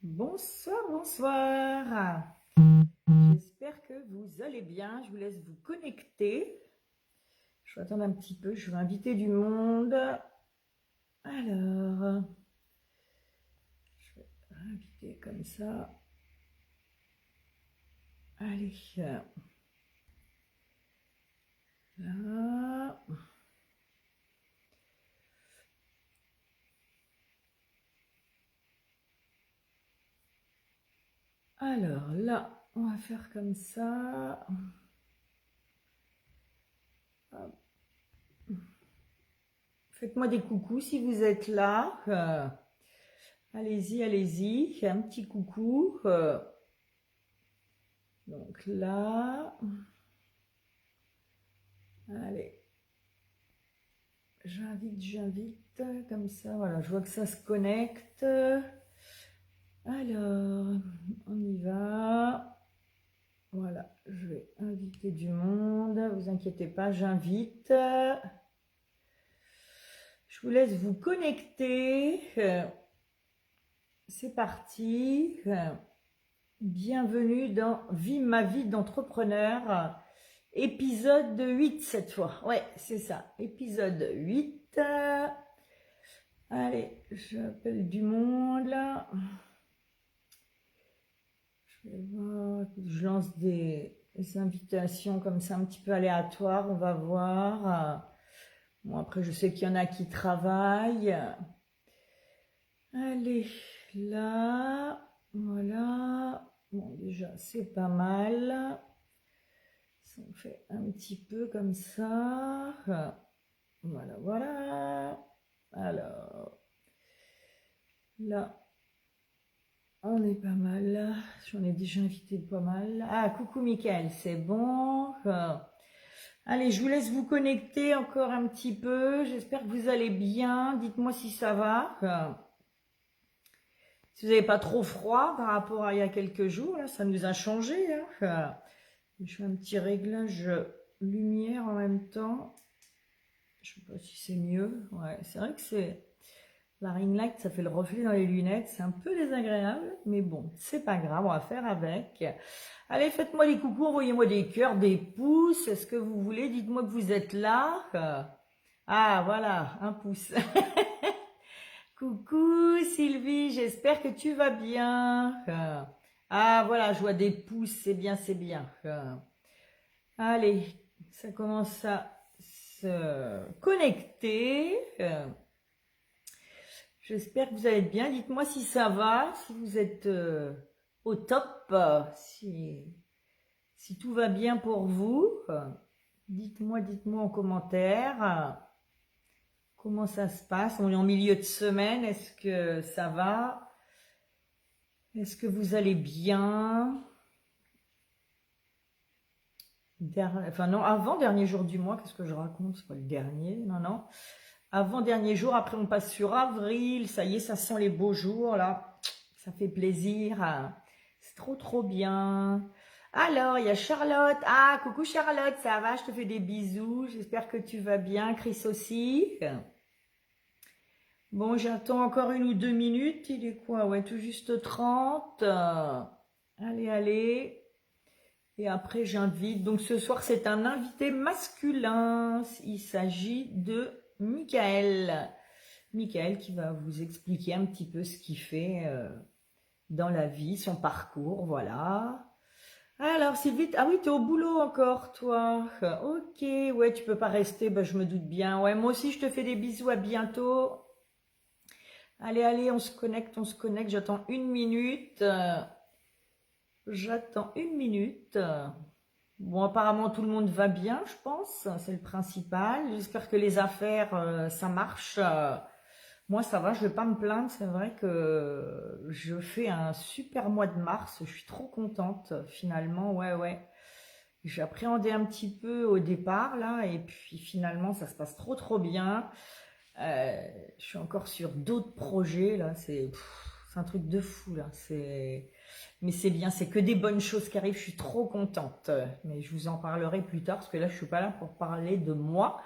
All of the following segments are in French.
Bonsoir, bonsoir. J'espère que vous allez bien. Je vous laisse vous connecter. Je vais attendre un petit peu. Je vais inviter du monde. Alors, je vais inviter comme ça. Allez. Là. Alors là, on va faire comme ça. Faites-moi des coucous si vous êtes là. Allez-y, allez-y. Un petit coucou. Donc là. Allez. J'invite, comme ça, voilà, je vois que ça se connecte. Alors, on y va. Voilà, je vais inviter du monde, vous inquiétez pas, j'invite. Je vous laisse vous connecter. C'est parti. Bienvenue dans Vie ma vie d'entrepreneur. Épisode 8 cette fois. Ouais, c'est ça. Épisode 8. Allez, j'appelle du monde là. Je vais voir. Je lance des invitations comme ça un petit peu aléatoires. On va voir. Bon, après, je sais qu'il y en a qui travaillent. Allez, là. Voilà. Bon, déjà, c'est pas mal. On fait un petit peu comme ça. Voilà, voilà. Alors, là, on est pas mal. J'en ai déjà invité pas mal. Ah, coucou Mickaël, c'est bon. Allez, je vous laisse vous connecter encore un petit peu. J'espère que vous allez bien. Dites-moi si ça va. Si vous n'avez pas trop froid par rapport à il y a quelques jours, là, ça nous a changé. Je fais un petit réglage lumière en même temps. Je sais pas si c'est mieux. Ouais, c'est vrai que c'est la ring light, ça fait le reflet dans les lunettes. C'est un peu désagréable, mais bon, c'est pas grave, on va faire avec. Allez, faites-moi des coucous, envoyez-moi des cœurs, des pouces. Est-ce que vous voulez? Dites-moi que vous êtes là. Ah, voilà, un pouce. Coucou Sylvie, j'espère que tu vas bien. Ah, voilà, je vois des pouces, c'est bien, c'est bien. Allez, ça commence à se connecter. J'espère que vous allez bien. Dites-moi si ça va, si vous êtes au top, si tout va bien pour vous. Dites-moi en commentaire comment ça se passe. On est en milieu de semaine. Est-ce que ça va? Est-ce que vous allez bien? Enfin non, avant dernier jour du mois, qu'est-ce que je raconte? C'est pas le dernier, non. Avant dernier jour, après on passe sur avril, ça y est, ça sent les beaux jours là, ça fait plaisir, c'est trop bien. Alors, il y a Charlotte, ah coucou Charlotte, ça va, je te fais des bisous, j'espère que tu vas bien, Chris aussi. Bon, j'attends encore 1 ou 2 minutes, il est quoi? Ouais, tout juste 30. Allez. Et après, j'invite. Donc, ce soir, c'est un invité masculin. Il s'agit de Mickaël. Mickaël qui va vous expliquer un petit peu ce qu'il fait dans la vie, son parcours, voilà. Alors, Sylvie, ah oui, t'es au boulot encore, toi. Ok, ouais, tu peux pas rester, bah, je me doute bien. Ouais, moi aussi, je te fais des bisous, à bientôt. Allez, on se connecte. J'attends 1 minute. J'attends 1 minute. Bon, apparemment, tout le monde va bien, je pense. C'est le principal. J'espère que les affaires, ça marche. Moi, ça va, je vais pas me plaindre. C'est vrai que je fais un super mois de mars. Je suis trop contente, finalement. Ouais. J'appréhendais un petit peu au départ, là. Et puis, finalement, ça se passe trop bien. Je suis encore sur d'autres projets, là. C'est un truc de fou, là. Mais c'est bien, c'est que des bonnes choses qui arrivent, je suis trop contente. Mais je vous en parlerai plus tard, parce que là, je suis pas là pour parler de moi.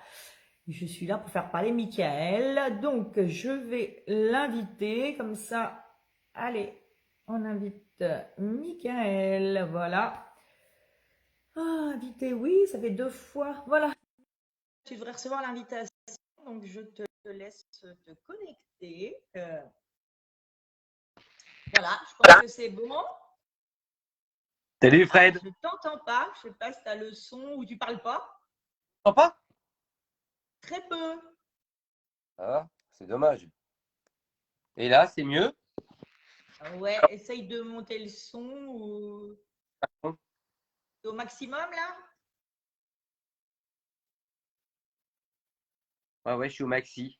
Je suis là pour faire parler Mickaël. Donc, je vais l'inviter, comme ça. Allez, On invite Michael, voilà. Ah, invité, oui, ça fait 2 fois. Voilà. Tu devrais recevoir l'invitation, donc je te laisse te connecter. Voilà, je pense que c'est bon. Salut Ah, Fred. je t'entends pas. Je sais pas si tu as le son ou tu parles pas. Tu pas? Très peu. Ah, c'est dommage. Et là, c'est mieux? Ah ouais, essaye de monter le son au maximum là. Ouais, ouais, je suis au maxi.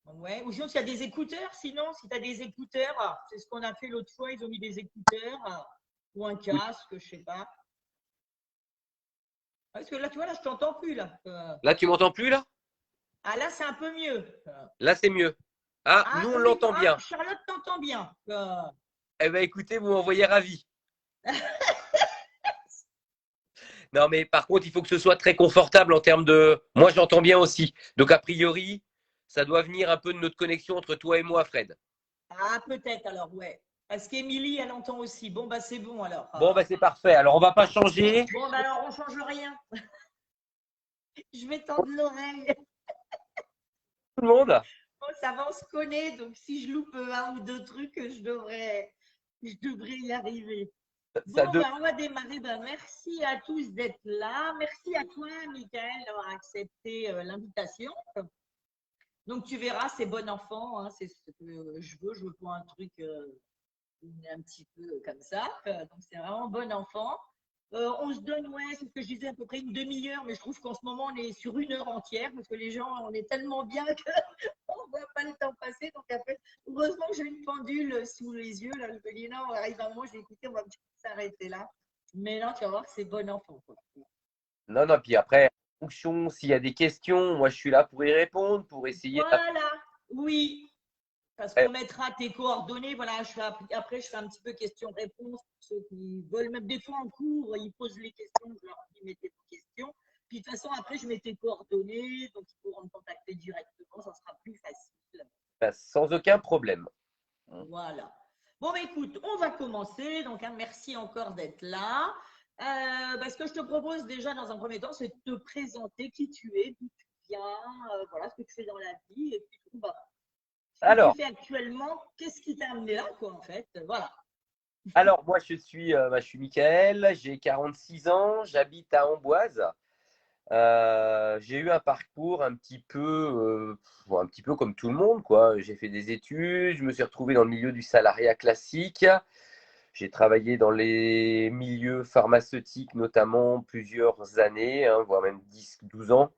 Ouais. Ou sinon, tu as des écouteurs. Sinon, si tu as des écouteurs, c'est ce qu'on a fait l'autre fois. Ils ont mis des écouteurs ou un Oui. casque, je sais pas. Parce que là, tu vois, là, je t'entends plus là. Là, tu m'entends plus là? Ah là, c'est un peu mieux. Là, c'est mieux. Ah, Ah nous, on oui, l'entend ah, bien. Charlotte t'entend bien. Eh ben, écoutez, vous m'envoyez ravi. Non, mais par contre, il faut que ce soit très confortable en termes de. Moi, j'entends bien aussi. Donc, a priori, ça doit venir un peu de notre connexion entre toi et moi, Fred. Ah, peut-être alors, ouais. Parce qu'Émilie, elle entend aussi. Bon, bah c'est bon alors. Bon, bah, c'est parfait. Alors, on va pas changer. Bon, bah alors, on change rien. Je vais tendre l'oreille. Tout le monde. Bon, ça va, on se connaît. Donc, si je loupe un ou deux trucs, je devrais y arriver. Ça Bon, de... ben, on va démarrer. Ben, merci à tous d'être là. Merci à toi, Michael, d'avoir accepté l'invitation. Donc, tu verras, c'est bon enfant. Hein, c'est ce que je veux. Je veux pas un truc un petit peu comme ça. Donc, c'est vraiment bon enfant. On se donne, ouais, c'est ce que je disais, à peu près une demi-heure, mais je trouve qu'en ce moment, on est sur 1 heure entière parce que les gens, on est tellement bien qu'on ne voit pas le temps passer. Donc, après, heureusement que j'ai une pendule sous les yeux. Là, je me dis, non, on arrive à moi, je vais écouter, on va s'arrêter là. Mais non, tu vas voir que c'est bon enfant. Quoi. Non, non, puis après, en fonction, s'il y a des questions, moi, je suis là pour y répondre, pour essayer Voilà, oui, parce qu'on mettra tes coordonnées. Voilà, après, je fais un petit peu questions-réponses pour ceux qui veulent, même des fois en cours, ils posent les questions, je leur dis mettez vos questions. Puis de toute façon, après, je mets tes coordonnées, donc ils pourront me contacter directement, ça sera plus facile. sans aucun problème. Voilà. Bon, bah, écoute, on va commencer. Donc, hein, merci encore d'être là. Ce que je te propose déjà dans un premier temps, c'est de te présenter qui tu es, d'où tu viens, voilà, ce que tu fais dans la vie, et puis bah, ce que tu Alors, fais actuellement, qu'est-ce qui t'a amené là, quoi, en fait. Voilà. moi, je suis Michael, j'ai 46 ans, j'habite à Amboise. J'ai eu un parcours un petit peu comme tout le monde, quoi. J'ai fait des études, je me suis retrouvé dans le milieu du salariat classique. J'ai travaillé dans les milieux pharmaceutiques, notamment plusieurs années, hein, voire même 10, 12 ans.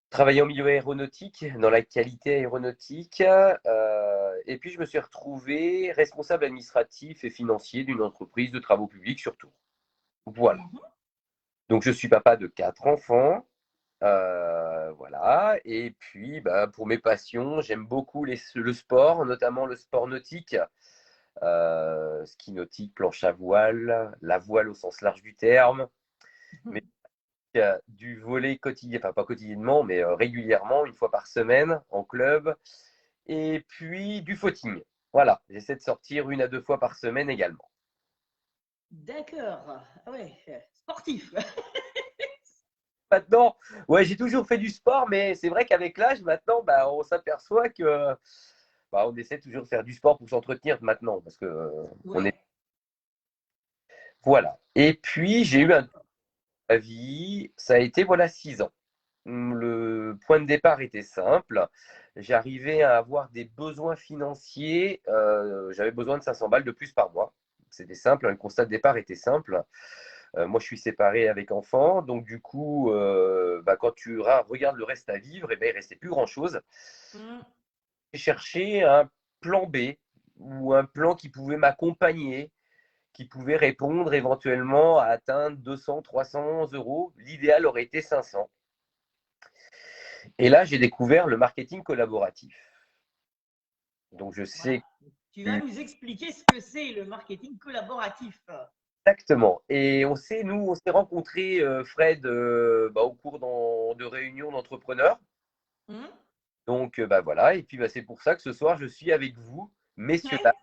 Travaillé en milieu aéronautique, dans la qualité aéronautique. Et puis, je me suis retrouvé responsable administratif et financier d'une entreprise de travaux publics surtout. Voilà. Mhm. Donc, je suis papa de 4 enfants. Voilà. Et puis, bah, pour mes passions, j'aime beaucoup le sport, notamment le sport nautique, ski nautique, planche à voile, la voile au sens large du terme, mais du volley quotidien, enfin pas quotidiennement, mais régulièrement, 1 fois par semaine en club, et puis du footing. Voilà, j'essaie de sortir 1 à 2 fois par semaine également. D'accord. Ah ouais, sportif. Maintenant, ouais, j'ai toujours fait du sport, mais c'est vrai qu'avec l'âge, maintenant, bah, on s'aperçoit que bah, on essaie toujours de faire du sport pour s'entretenir maintenant, parce que on est Ouais. voilà. Et puis j'ai eu un avis, ça a été voilà 6 ans. Le point de départ était simple. J'arrivais à avoir des besoins financiers. J'avais besoin de 500 balles de plus par mois. C'était simple, le constat de départ était simple. Moi, je suis séparé avec enfant, donc du coup, bah, quand tu regardes le reste à vivre, eh ben, il ne restait plus grand-chose. Mm. J'ai cherché un plan B ou un plan qui pouvait m'accompagner, qui pouvait répondre éventuellement à atteindre 200, 300 euros. L'idéal aurait été 500. Et là, j'ai découvert le marketing collaboratif. Donc, je Voilà. sais Tu vas nous expliquer ce que c'est le marketing collaboratif. exactement. Et on s'est rencontrés, Fred, bah, au cours de réunions d'entrepreneurs. Mm. Donc, bah, voilà. Et puis, bah, c'est pour ça que ce soir, je suis avec vous, messieurs, Ouais. dames.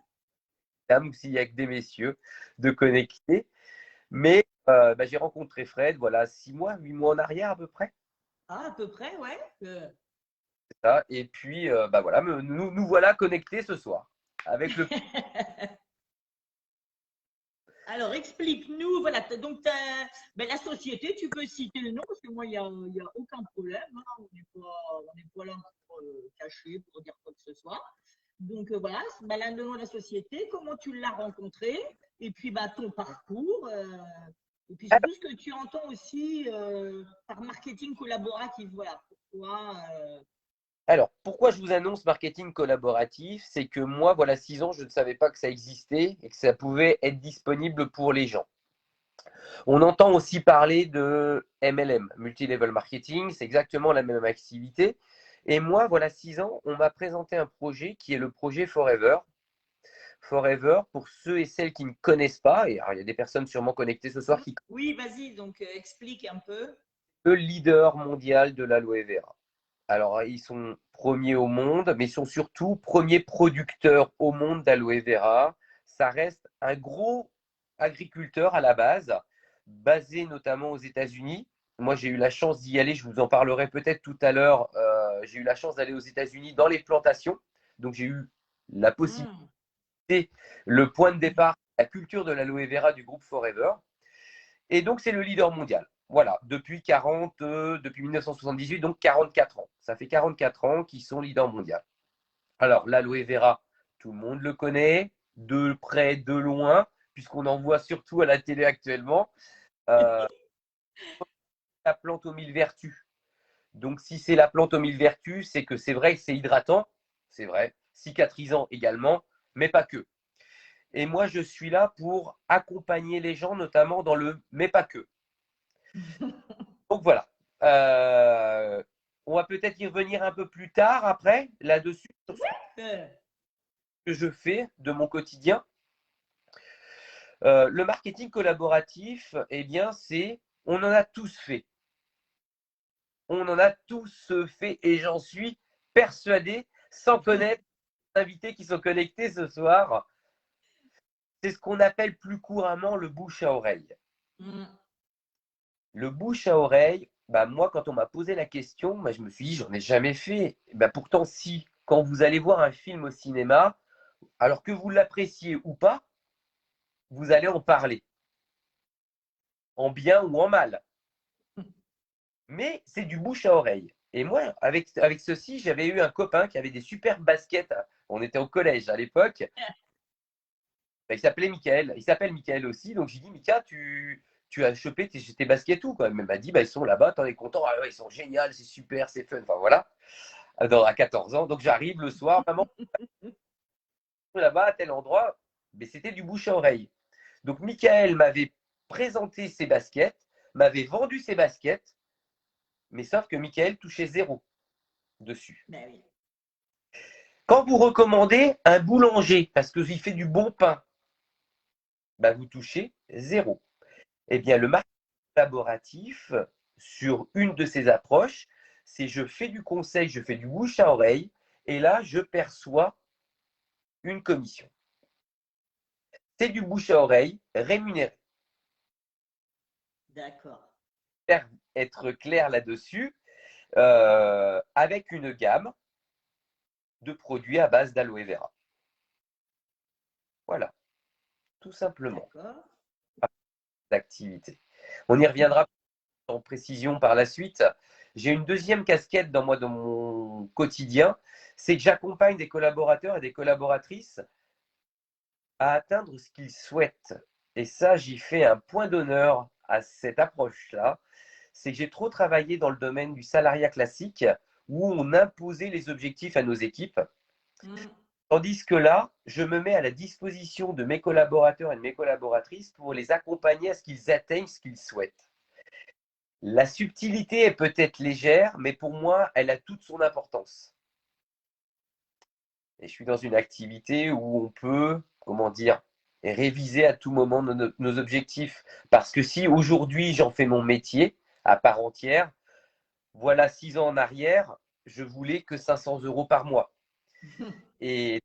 dames ou s'il n'y a que des messieurs, de connecter. Mais j'ai rencontré Fred, voilà, 6 mois, 8 mois en arrière à peu près. Ah, à peu près, ouais. Ça. Et puis, voilà, nous voilà connectés ce soir. Avec le... Alors, explique-nous, voilà, ben, la société, tu peux citer le nom, parce que moi, il y a aucun problème, hein, on n'est pas là pour cacher, pour dire quoi que ce soit. Donc, voilà, ben, le nom de la société, comment tu l'as rencontré, et puis bah, ton parcours, et puis surtout ce que tu entends aussi par marketing collaboratif, voilà, pourquoi. Alors, pourquoi je vous annonce marketing collaboratif? C'est que moi, voilà, 6 ans, je ne savais pas que ça existait et que ça pouvait être disponible pour les gens. On entend aussi parler de MLM, Multi-Level Marketing, c'est exactement la même activité. Et moi, voilà, 6 ans, on m'a présenté un projet qui est le projet Forever. Forever, pour ceux et celles qui ne connaissent pas, et alors, il y a des personnes sûrement connectées ce soir qui connaissent, Oui, vas-y, donc explique un peu. le leader mondial de l'aloe vera. Alors, ils sont premiers au monde, mais ils sont surtout premiers producteurs au monde d'aloe vera. Ça reste un gros agriculteur à la base, basé notamment aux États-Unis. Moi, j'ai eu la chance d'y aller, je vous en parlerai peut-être tout à l'heure. J'ai eu la chance d'aller aux États-Unis dans les plantations. Donc, j'ai eu la possibilité, le point de départ, la culture de l'aloe vera du groupe Forever. Et donc, c'est le leader mondial. Voilà, depuis 1978, donc 44 ans. Ça fait 44 ans qu'ils sont leaders mondial. Alors, l'aloe vera, tout le monde le connaît, de près, de loin, puisqu'on en voit surtout à la télé actuellement. Euh, la plante aux 1000 vertus. Donc, si c'est la plante aux 1000 vertus, c'est que c'est vrai que c'est hydratant, c'est vrai, cicatrisant également, mais pas que. Et moi, je suis là pour accompagner les gens, notamment dans le mais pas que. Donc voilà. On va peut-être y revenir un peu plus tard après, là-dessus, sur ce que je fais de mon quotidien. Le marketing collaboratif, eh bien, on en a tous fait. On en a tous fait et j'en suis persuadé, sans connaître les invités qui sont connectés ce soir. C'est ce qu'on appelle plus couramment le bouche à oreille. Le bouche à oreille, bah moi, quand on m'a posé la question, bah, je me suis dit, j'en ai jamais fait. Bah, pourtant, si, quand vous allez voir un film au cinéma, alors que vous l'appréciez ou pas, vous allez en parler, en bien ou en mal. Mais c'est du bouche à oreille. Et moi, avec ceci, j'avais eu un copain qui avait des super baskets. On était au collège à l'époque. Bah, il s'appelait Michael. Il s'appelle Michael aussi. Donc j'ai dit, Mika, tu as chopé tes baskets où quoi? Il m'a dit, bah, ils sont là-bas, t'en es content. Ah, ouais, ils sont géniaux, c'est super, c'est fun. Enfin voilà. À 14 ans. Donc j'arrive le soir, maman, là-bas, à tel endroit. Mais c'était du bouche à oreille. Donc Michael m'avait présenté ses baskets, m'avait vendu ses baskets, mais sauf que Michael touchait zéro dessus. Ben oui. Quand vous recommandez un boulanger parce qu'il fait du bon pain, bah vous touchez zéro. Eh bien, le marketing collaboratif, sur une de ces approches, c'est je fais du conseil, je fais du bouche à oreille, et là, je perçois une commission. C'est du bouche à oreille rémunéré. D'accord. Être clair là-dessus, avec une gamme de produits à base d'aloe vera. Voilà, tout simplement, D'accord. d'activité. On y reviendra en précision par la suite. J'ai une deuxième casquette dans mon quotidien, c'est que j'accompagne des collaborateurs et des collaboratrices à atteindre ce qu'ils souhaitent. Et ça, j'y fais un point d'honneur à cette approche-là. C'est que j'ai trop travaillé dans le domaine du salariat classique où on imposait les objectifs à nos équipes. Tandis que là, je me mets à la disposition de mes collaborateurs et de mes collaboratrices pour les accompagner à ce qu'ils atteignent ce qu'ils souhaitent. La subtilité est peut-être légère, mais pour moi, elle a toute son importance. Et je suis dans une activité où on peut, comment dire, réviser à tout moment nos objectifs. Parce que si aujourd'hui j'en fais mon métier à part entière, voilà 6 ans en arrière, je voulais que 500 € par mois. Et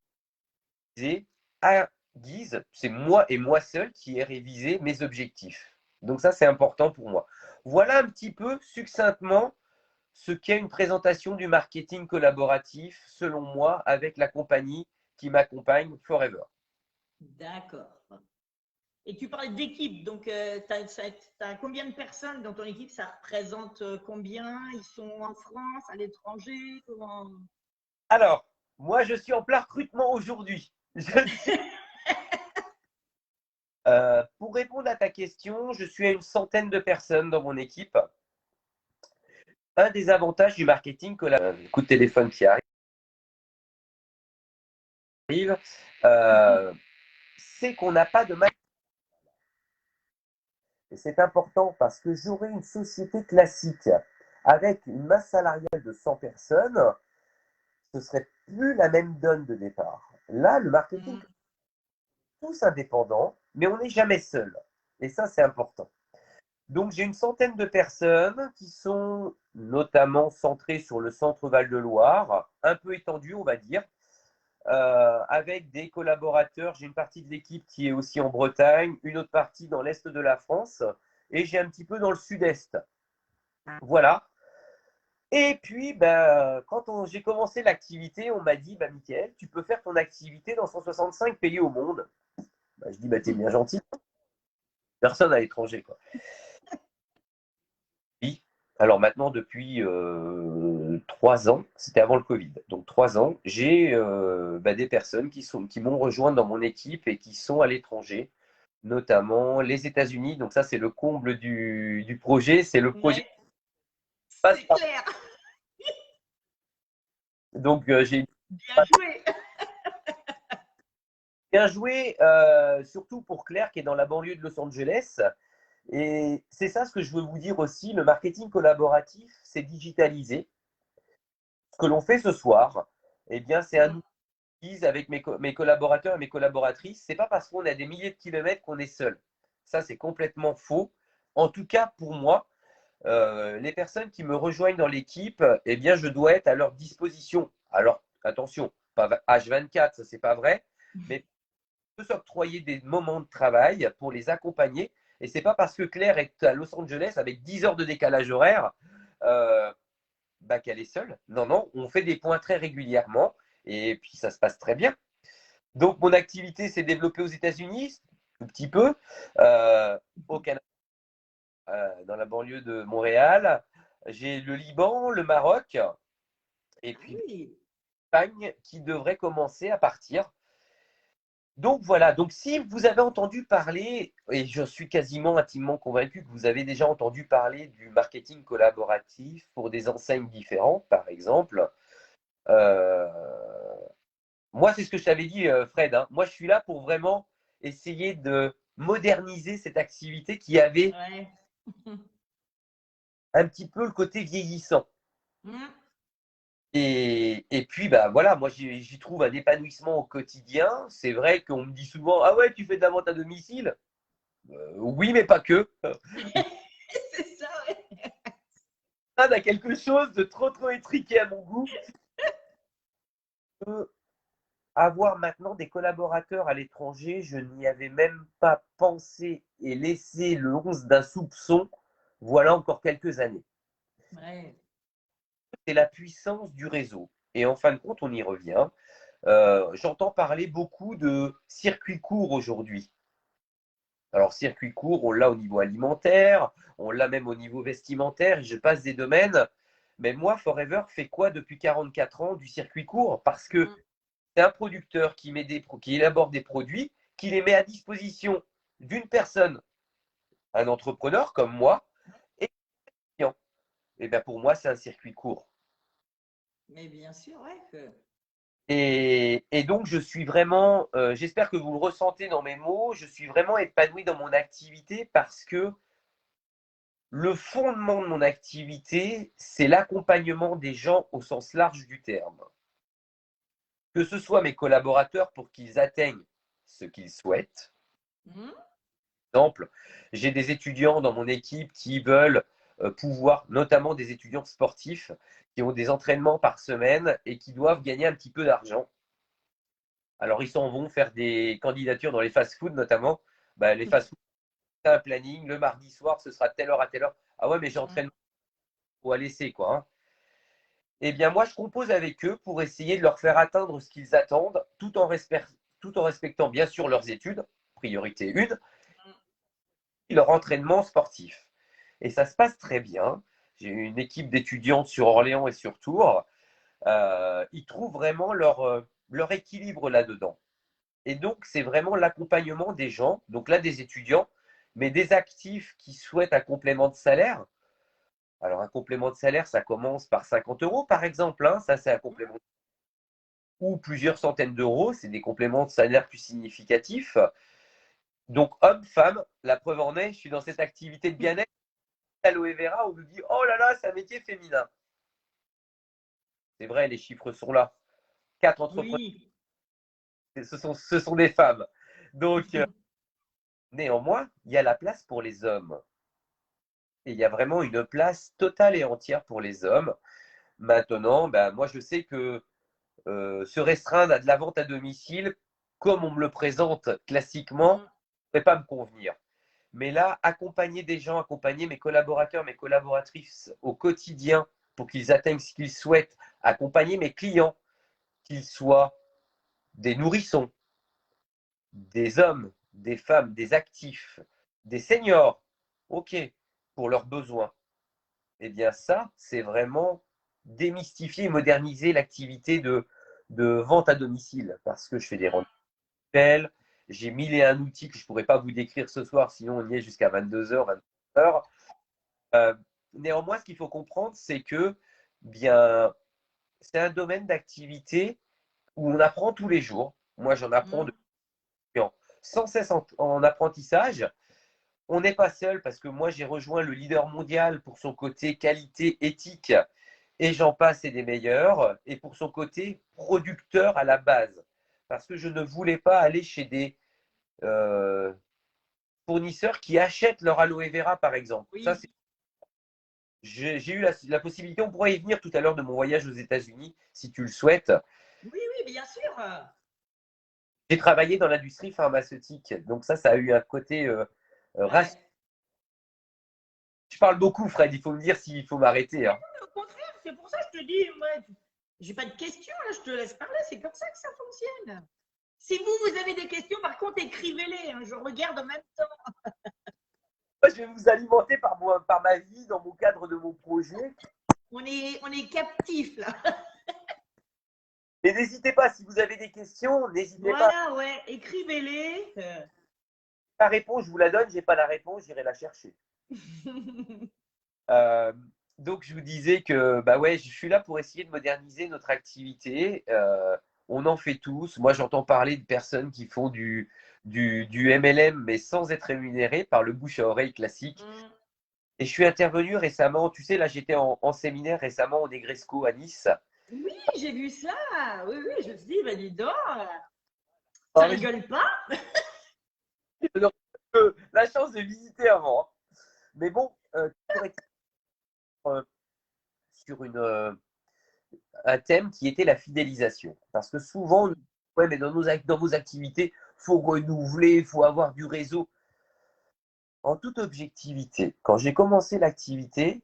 à guise, c'est moi et moi seul qui ai révisé mes objectifs. Donc ça, c'est important pour moi. Voilà un petit peu succinctement ce qu'est une présentation du marketing collaboratif, selon moi, avec la compagnie qui m'accompagne, Forever. D'accord. Et tu parles d'équipe, donc tu as combien de personnes dans ton équipe? Ça représente combien? Ils sont en France, à l'étranger? Comment... Alors, moi, je suis en plein recrutement aujourd'hui. Pour répondre à ta question, je suis à une centaine de personnes dans mon équipe. Un des avantages du marketing collaboratif, coup de téléphone qui arrive, c'est qu'on n'a pas de mal. Et c'est important parce que j'aurais une société classique avec une masse salariale de 100 personnes, ce serait plus la même donne de départ. Là, le marketing, tous indépendants, mais on n'est jamais seul. Et ça, c'est important. Donc, j'ai une centaine de personnes qui sont notamment centrées sur le centre Val-de-Loire, un peu étendues, on va dire, avec des collaborateurs. J'ai une partie de l'équipe qui est aussi en Bretagne, une autre partie dans l'Est de la France, et j'ai un petit peu dans le Sud-Est. Voilà. Et puis, quand j'ai commencé l'activité, on m'a dit, Mickaël, tu peux faire ton activité dans 165 pays au monde. Je dis, t'es bien gentil. Personne à l'étranger, quoi. Oui. Alors maintenant, depuis 3 ans, c'était avant le Covid, donc 3 ans, j'ai des personnes qui m'ont rejoint dans mon équipe et qui sont à l'étranger, notamment les États-Unis. Donc ça, c'est le comble du projet, c'est le projet Ouais, qui passe c'est par. clair. Donc j'ai Bien joué. bien joué, surtout pour Claire qui est dans la banlieue de Los Angeles. Et c'est ça ce que je veux vous dire aussi, le marketing collaboratif, c'est digitalisé. Ce que l'on fait ce soir, eh bien, c'est un outil avec mes collaborateurs et mes collaboratrices. C'est pas parce qu'on est à des milliers de kilomètres qu'on est seul. Ça, c'est complètement faux. En tout cas, pour moi, les personnes qui me rejoignent dans l'équipe, eh bien, je dois être à leur disposition. Alors, attention, pas H24, ça, c'est pas vrai, mais je peux s'octroyer des moments de travail pour les accompagner. Et c'est pas parce que Claire est à Los Angeles avec 10 heures de décalage horaire euh, qu'elle est seule. Non, non, on fait des points très régulièrement et puis ça se passe très bien. Donc, mon activité s'est développée aux États-Unis, un petit peu, au Canada, dans la banlieue de Montréal. J'ai le Liban, le Maroc et Ah puis oui. l'Espagne qui devrait commencer à partir. Donc voilà, donc si vous avez entendu parler, et je suis quasiment intimement convaincu que vous avez déjà entendu parler du marketing collaboratif pour des enseignes différentes, par exemple, euh, moi c'est ce que je t'avais dit, Fred, hein. Moi je suis là pour vraiment essayer de moderniser cette activité qui avait Ouais. un petit peu le côté vieillissant. Mm. Et puis, voilà, moi, j'y trouve un épanouissement au quotidien. C'est vrai qu'on me dit souvent, ah ouais, tu fais de la vente à domicile? Oui, mais pas que. C'est ça, ouais. On a quelque chose de trop, trop étriqué à mon goût. Avoir maintenant des collaborateurs à l'étranger, je n'y avais même pas pensé et laissé le 11 d'un soupçon, voilà encore quelques années. Ouais. C'est la puissance du réseau. Et en fin de compte, on y revient. J'entends parler beaucoup de circuits courts aujourd'hui. Alors, circuit court, on l'a au niveau alimentaire, on l'a même au niveau vestimentaire, je passe des domaines. Mais moi, Forever fait quoi depuis 44 ans du circuit court? Parce que c'est un producteur qui élabore des produits, qui les met à disposition d'une personne, un entrepreneur comme moi, et un client. Et bien pour moi, c'est un circuit court. Mais bien sûr, ouais. Et donc, je suis vraiment, j'espère que vous le ressentez dans mes mots, je suis vraiment épanoui dans mon activité parce que le fondement de mon activité, c'est l'accompagnement des gens au sens large du terme. Que ce soit mes collaborateurs pour qu'ils atteignent ce qu'ils souhaitent. Mm. Par exemple, j'ai des étudiants dans mon équipe qui veulent pouvoir, notamment des étudiants sportifs, qui ont des entraînements par semaine et qui doivent gagner un petit peu d'argent. Alors, ils s'en vont faire des candidatures dans les fast-foods notamment. Bah, les fast-foods, un planning. Le mardi soir, ce sera telle heure à telle heure. Ah ouais, mais j'ai entraînement pour laisser, quoi. Hein. Eh bien, moi, je compose avec eux pour essayer de leur faire atteindre ce qu'ils attendent, tout en respectant bien sûr leurs études, priorité 1, et leur entraînement sportif. Et ça se passe très bien. J'ai une équipe d'étudiantes sur Orléans et sur Tours. Ils trouvent vraiment leur équilibre là-dedans. Et donc, c'est vraiment l'accompagnement des gens, donc là des étudiants, mais des actifs qui souhaitent un complément de salaire. Alors, un complément de salaire, ça commence par 50 euros, par exemple. Hein, ça, c'est un complément. Ou plusieurs centaines d'euros, c'est des compléments de salaire plus significatifs. Donc, homme, femme, la preuve en est, je suis dans cette activité de bien-être. Aloe Vera, on nous dit, oh là là, c'est un métier féminin. C'est vrai, les chiffres sont là. 4 entrepreneurs, Oui. ce sont des femmes. Donc, néanmoins, il y a la place pour les hommes. Et il y a vraiment une place totale et entière pour les hommes. Maintenant, ben, moi, je sais que se restreindre à de la vente à domicile, comme on me le présente classiquement, ne pourrait pas me convenir. Mais là, accompagner des gens, accompagner mes collaborateurs, mes collaboratrices au quotidien pour qu'ils atteignent ce qu'ils souhaitent, accompagner mes clients, qu'ils soient des nourrissons, des hommes, des femmes, des actifs, des seniors, ok, pour leurs besoins. Eh bien ça, c'est vraiment démystifier et moderniser l'activité de vente à domicile parce que je fais des rendez-vous, j'ai mille et un outils que je ne pourrais pas vous décrire ce soir, sinon on y est jusqu'à 22h, 23h. Néanmoins, ce qu'il faut comprendre, c'est que bien, c'est un domaine d'activité où on apprend tous les jours. Moi, j'en apprends sans cesse en apprentissage. On n'est pas seul parce que moi, j'ai rejoint le leader mondial pour son côté qualité, éthique, et j'en passe et des meilleurs, et pour son côté producteur à la base. Parce que je ne voulais pas aller chez des euh, fournisseurs qui achètent leur aloe vera, par exemple. Ça, Oui. j'ai eu la possibilité, on pourra y venir tout à l'heure de mon voyage aux États-Unis, si tu le souhaites. Oui, oui, bien sûr. J'ai travaillé dans l'industrie pharmaceutique, donc ça a eu un côté Ouais. Je parle beaucoup, Fred, il faut me dire s'il faut m'arrêter. Hein. Au contraire, c'est pour ça que je te dis, moi, j'ai pas de questions, là, je te laisse parler, c'est comme ça que ça fonctionne. Si vous avez des questions, par contre, écrivez-les, hein, je regarde en même temps. Moi, je vais vous alimenter par ma vie, dans mon cadre de mon projet. On est captifs, là. Et n'hésitez pas, si vous avez des questions, n'hésitez pas. Voilà, ouais, écrivez-les. La réponse, je vous la donne, je n'ai pas la réponse, j'irai la chercher. Euh, donc, je vous disais que bah ouais, je suis là pour essayer de moderniser notre activité. On en fait tous. Moi, j'entends parler de personnes qui font du MLM, mais sans être rémunérées par le bouche à oreille classique. Et je suis intervenu récemment, tu sais, là, j'étais en séminaire récemment au Negresco à Nice. Oui, j'ai vu ça. Oui, oui, je me suis dit, bah dis donc, ça Ah, mais rigole pas. j'ai la chance de visiter avant. Hein. Mais bon, toujours euh, sur un thème qui était la fidélisation. Parce que souvent, ouais, mais dans vos activités, il faut renouveler, il faut avoir du réseau. En toute objectivité, quand j'ai commencé l'activité,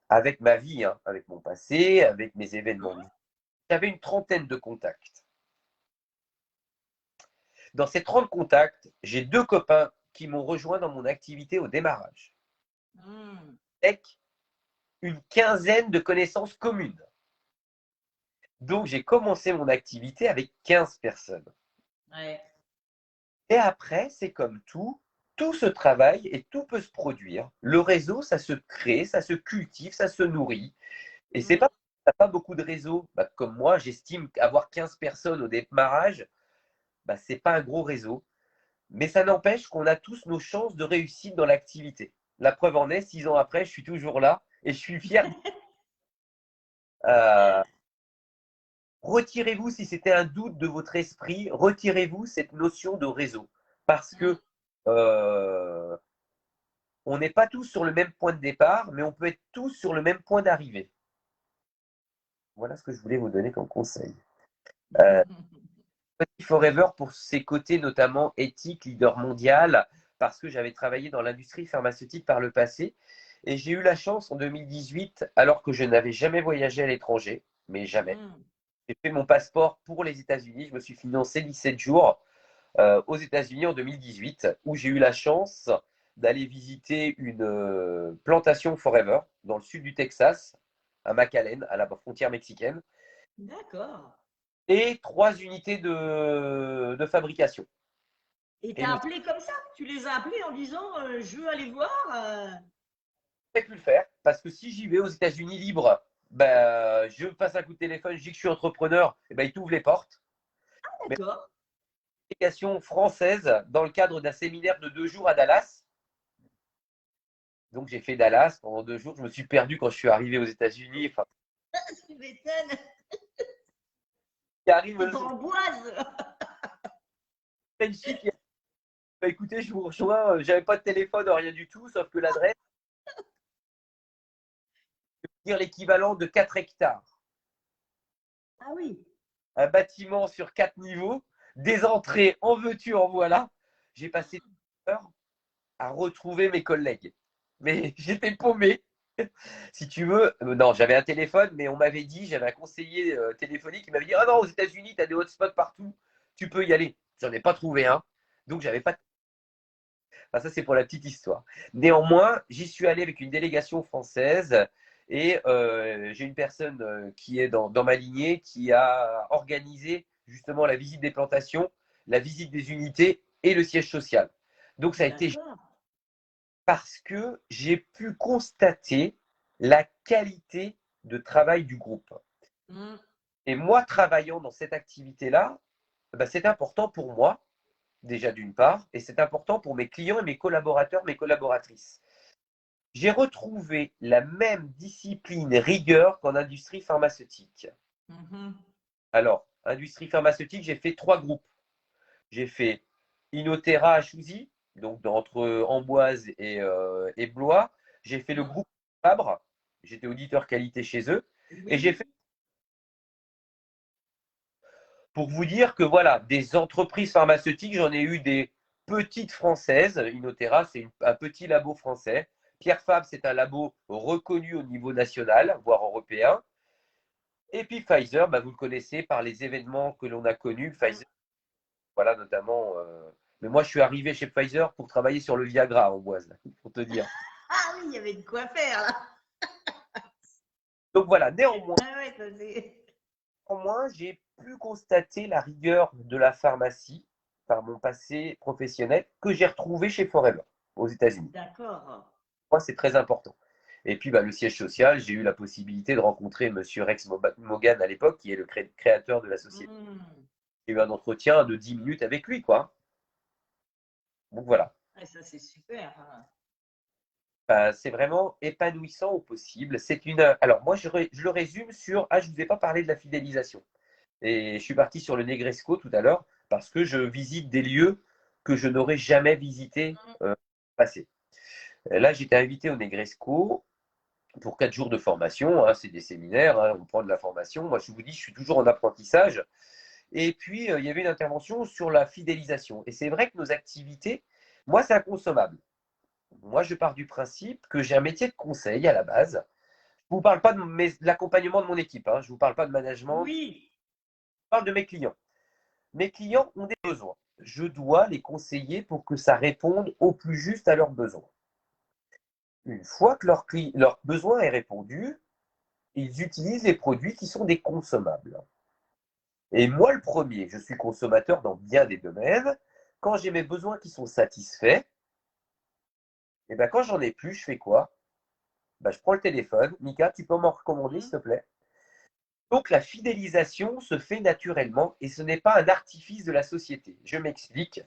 avec ma vie, hein, avec mon passé, avec mes événements de vie, j'avais une trentaine de contacts. Dans ces 30 contacts, j'ai 2 copains qui m'ont rejoint dans mon activité au démarrage, avec une quinzaine de connaissances communes. Donc, j'ai commencé mon activité avec 15 personnes. Ouais. Et après, c'est comme tout se travaille et tout peut se produire. Le réseau, ça se crée, ça se cultive, ça se nourrit. Et c'est pas t'as pas beaucoup de réseaux. Bah, comme moi, j'estime qu'avoir 15 personnes au démarrage, bah, c'est pas un gros réseau. Mais ça n'empêche qu'on a tous nos chances de réussite dans l'activité. La preuve en est, 6 ans après, je suis toujours là et je suis fier. Euh, retirez-vous, si c'était un doute de votre esprit, retirez-vous cette notion de réseau. Parce que euh, on n'est pas tous sur le même point de départ, mais on peut être tous sur le même point d'arrivée. Voilà ce que je voulais vous donner comme conseil. Euh, Forever pour ses côtés notamment éthiques, leader mondial, parce que j'avais travaillé dans l'industrie pharmaceutique par le passé. Et j'ai eu la chance en 2018, alors que je n'avais jamais voyagé à l'étranger, mais jamais. Hmm. J'ai fait mon passeport pour les États-Unis. Je me suis financé 17 jours aux États-Unis en 2018, où j'ai eu la chance d'aller visiter une plantation Forever dans le sud du Texas, à McAllen, à la frontière mexicaine, D'accord. et 3 unités de fabrication. Et Et t'as le appelé comme ça? Tu les as appelés en disant je veux aller voir j'ai pu le faire parce que si j'y vais aux États-Unis libre, ben, je passe un coup de téléphone, je dis que je suis entrepreneur, et ben, ils t'ouvrent les portes. Mais D'accord. l'application française, dans le cadre d'un séminaire de 2 jours à Dallas, donc j'ai fait Dallas pendant 2 jours, je me suis perdu quand je suis arrivé aux États-Unis. Enfin, Tu m'étonnes. qui arrive C'est Amboise. une fille qui bah, écoutez, je vous rejoins, j'avais pas de téléphone, rien du tout, sauf que l'adresse, c'est dire l'équivalent de 4 hectares. Ah oui. Un bâtiment sur 4 niveaux, des entrées en veux-tu, en voilà. J'ai passé 2 heures à retrouver mes collègues. Mais j'étais paumé. Si tu veux, non, j'avais un téléphone, mais on m'avait dit, j'avais un conseiller téléphonique qui m'avait dit, ah non, aux États-Unis, tu as des hotspots partout, tu peux y aller. J'en ai pas trouvé un, donc j'avais pas. Enfin, ça, c'est pour la petite histoire. Néanmoins, j'y suis allé avec une délégation française et j'ai une personne qui est dans ma lignée qui a organisé justement la visite des plantations, la visite des unités et le siège social. Donc, ça a été D'accord. parce que j'ai pu constater la qualité de travail du groupe. Hmm. Et moi, travaillant dans cette activité-là, bah, c'est important pour moi, déjà d'une part, et c'est important pour mes clients et mes collaborateurs, mes collaboratrices. J'ai retrouvé la même discipline rigueur qu'en industrie pharmaceutique. Mhm. Alors, industrie pharmaceutique, j'ai fait 3 groupes. J'ai fait Inotera à Chouzy, donc entre Amboise et Blois. J'ai fait le Hmm. groupe Fabre, j'étais auditeur qualité chez eux. Et j'ai Oui. fait, pour vous dire que voilà, des entreprises pharmaceutiques, j'en ai eu des petites françaises. Inotera, c'est un petit labo français. Pierre Fabre, c'est un labo reconnu au niveau national, voire européen. Et puis Pfizer, bah, vous le connaissez par les événements que l'on a connus. Hmm. Pfizer, voilà notamment. Mais moi, je suis arrivé chez Pfizer pour travailler sur le Viagra, Amboise, pour te dire. Ah oui, il y avait de quoi faire là. Donc voilà, néanmoins, Ah ouais, ça c'est. j'ai pu constater la rigueur de la pharmacie par mon passé professionnel que j'ai retrouvé chez Forever aux États-Unis. D'accord. Moi, c'est très important. Et puis, bah, le siège social, j'ai eu la possibilité de rencontrer Monsieur Rex Mogan à l'époque, qui est le créateur de la société. Hmm. J'ai eu un entretien de 10 minutes avec lui, quoi. Donc voilà. Ouais, ça c'est super. C'est vraiment épanouissant au possible. Alors, moi, je le résume sur. Ah, je ne vous ai pas parlé de la fidélisation. Et je suis parti sur le Negresco tout à l'heure parce que je visite des lieux que je n'aurais jamais visités passé. Là, j'étais invité au Negresco pour 4 jours de formation. Hein, c'est des séminaires, hein, on prend de la formation. Moi, je vous dis, je suis toujours en apprentissage. Et puis, il y avait une intervention sur la fidélisation. Et c'est vrai que nos activités, moi, c'est inconsommable. Moi, je pars du principe que j'ai un métier de conseil à la base. Je ne vous parle pas de l'accompagnement de mon équipe. Hein, je ne vous parle pas de management. Je Oui. parle de mes clients. Mes clients ont des besoins. Je dois les conseiller pour que ça réponde au plus juste à leurs besoins. Une fois que leur besoin est répondu, ils utilisent les produits qui sont des consommables. Et moi, le premier, je suis consommateur dans bien des domaines. Quand j'ai mes besoins qui sont satisfaits, et ben quand j'en ai plus, je fais quoi? Ben, je prends le téléphone. Mika, tu peux m'en recommander, s'il Hmm. te plaît? Donc la fidélisation se fait naturellement et ce n'est pas un artifice de la société. Je m'explique.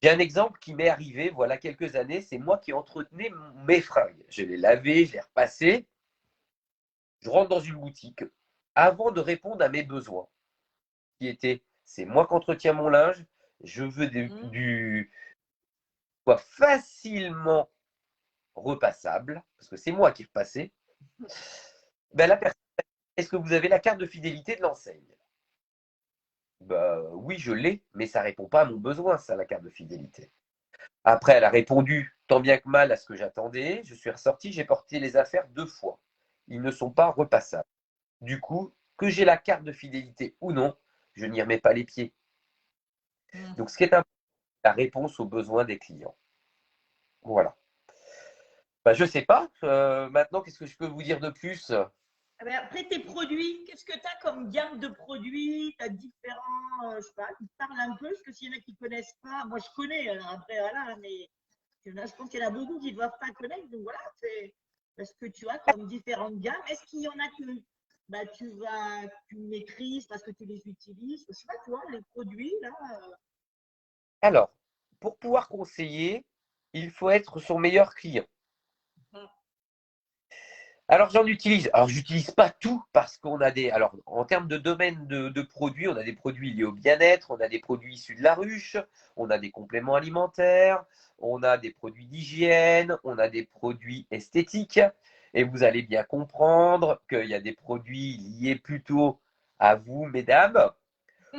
J'ai un exemple qui m'est arrivé voilà quelques années. C'est moi qui entretenais mes fringues. Je les lavais, je les repassais. Je rentre dans une boutique avant de répondre à mes besoins, qui étaient, c'est moi qui entretiens mon linge, je veux Hmm. du soit facilement repassable, parce que c'est moi qui repassais. Ben, la personne, est-ce que vous avez la carte de fidélité de l'enseigne? Bah, oui, je l'ai, mais ça répond pas à mon besoin, ça, la carte de fidélité. Après, elle a répondu tant bien que mal à ce que j'attendais. Je suis ressorti, j'ai porté les affaires 2 fois. Ils ne sont pas repassables. Du coup, que j'ai la carte de fidélité ou non, je n'y remets pas les pieds. Mm. Donc, ce qui est important, c'est la réponse aux besoins des clients. Voilà. Bah, je sais pas. Maintenant, qu'est-ce que je peux vous dire de plus? Ah ben, après, tes produits, qu'est-ce que tu as comme gamme de produits? Tu as différents, je sais pas, tu parles un peu, parce que s'il y en a qui ne connaissent pas, moi je connais, alors après, voilà, mais je pense qu'il y en a beaucoup qui ne doivent pas connaître, donc voilà, c'est ce que tu as comme différentes gammes. Est-ce qu'il y en a que bah, tu maîtrises parce que tu les utilises? Je sais pas, tu vois, les produits, là. Alors, pour pouvoir conseiller, il faut être son meilleur client. Euh, Alors j'en utilise. Alors j'utilise pas tout parce qu'on a des. Alors en termes de domaine de produits, on a des produits liés au bien-être, on a des produits issus de la ruche, on a des compléments alimentaires, on a des produits d'hygiène, on a des produits esthétiques. Et vous allez bien comprendre qu'il y a des produits liés plutôt à vous, mesdames,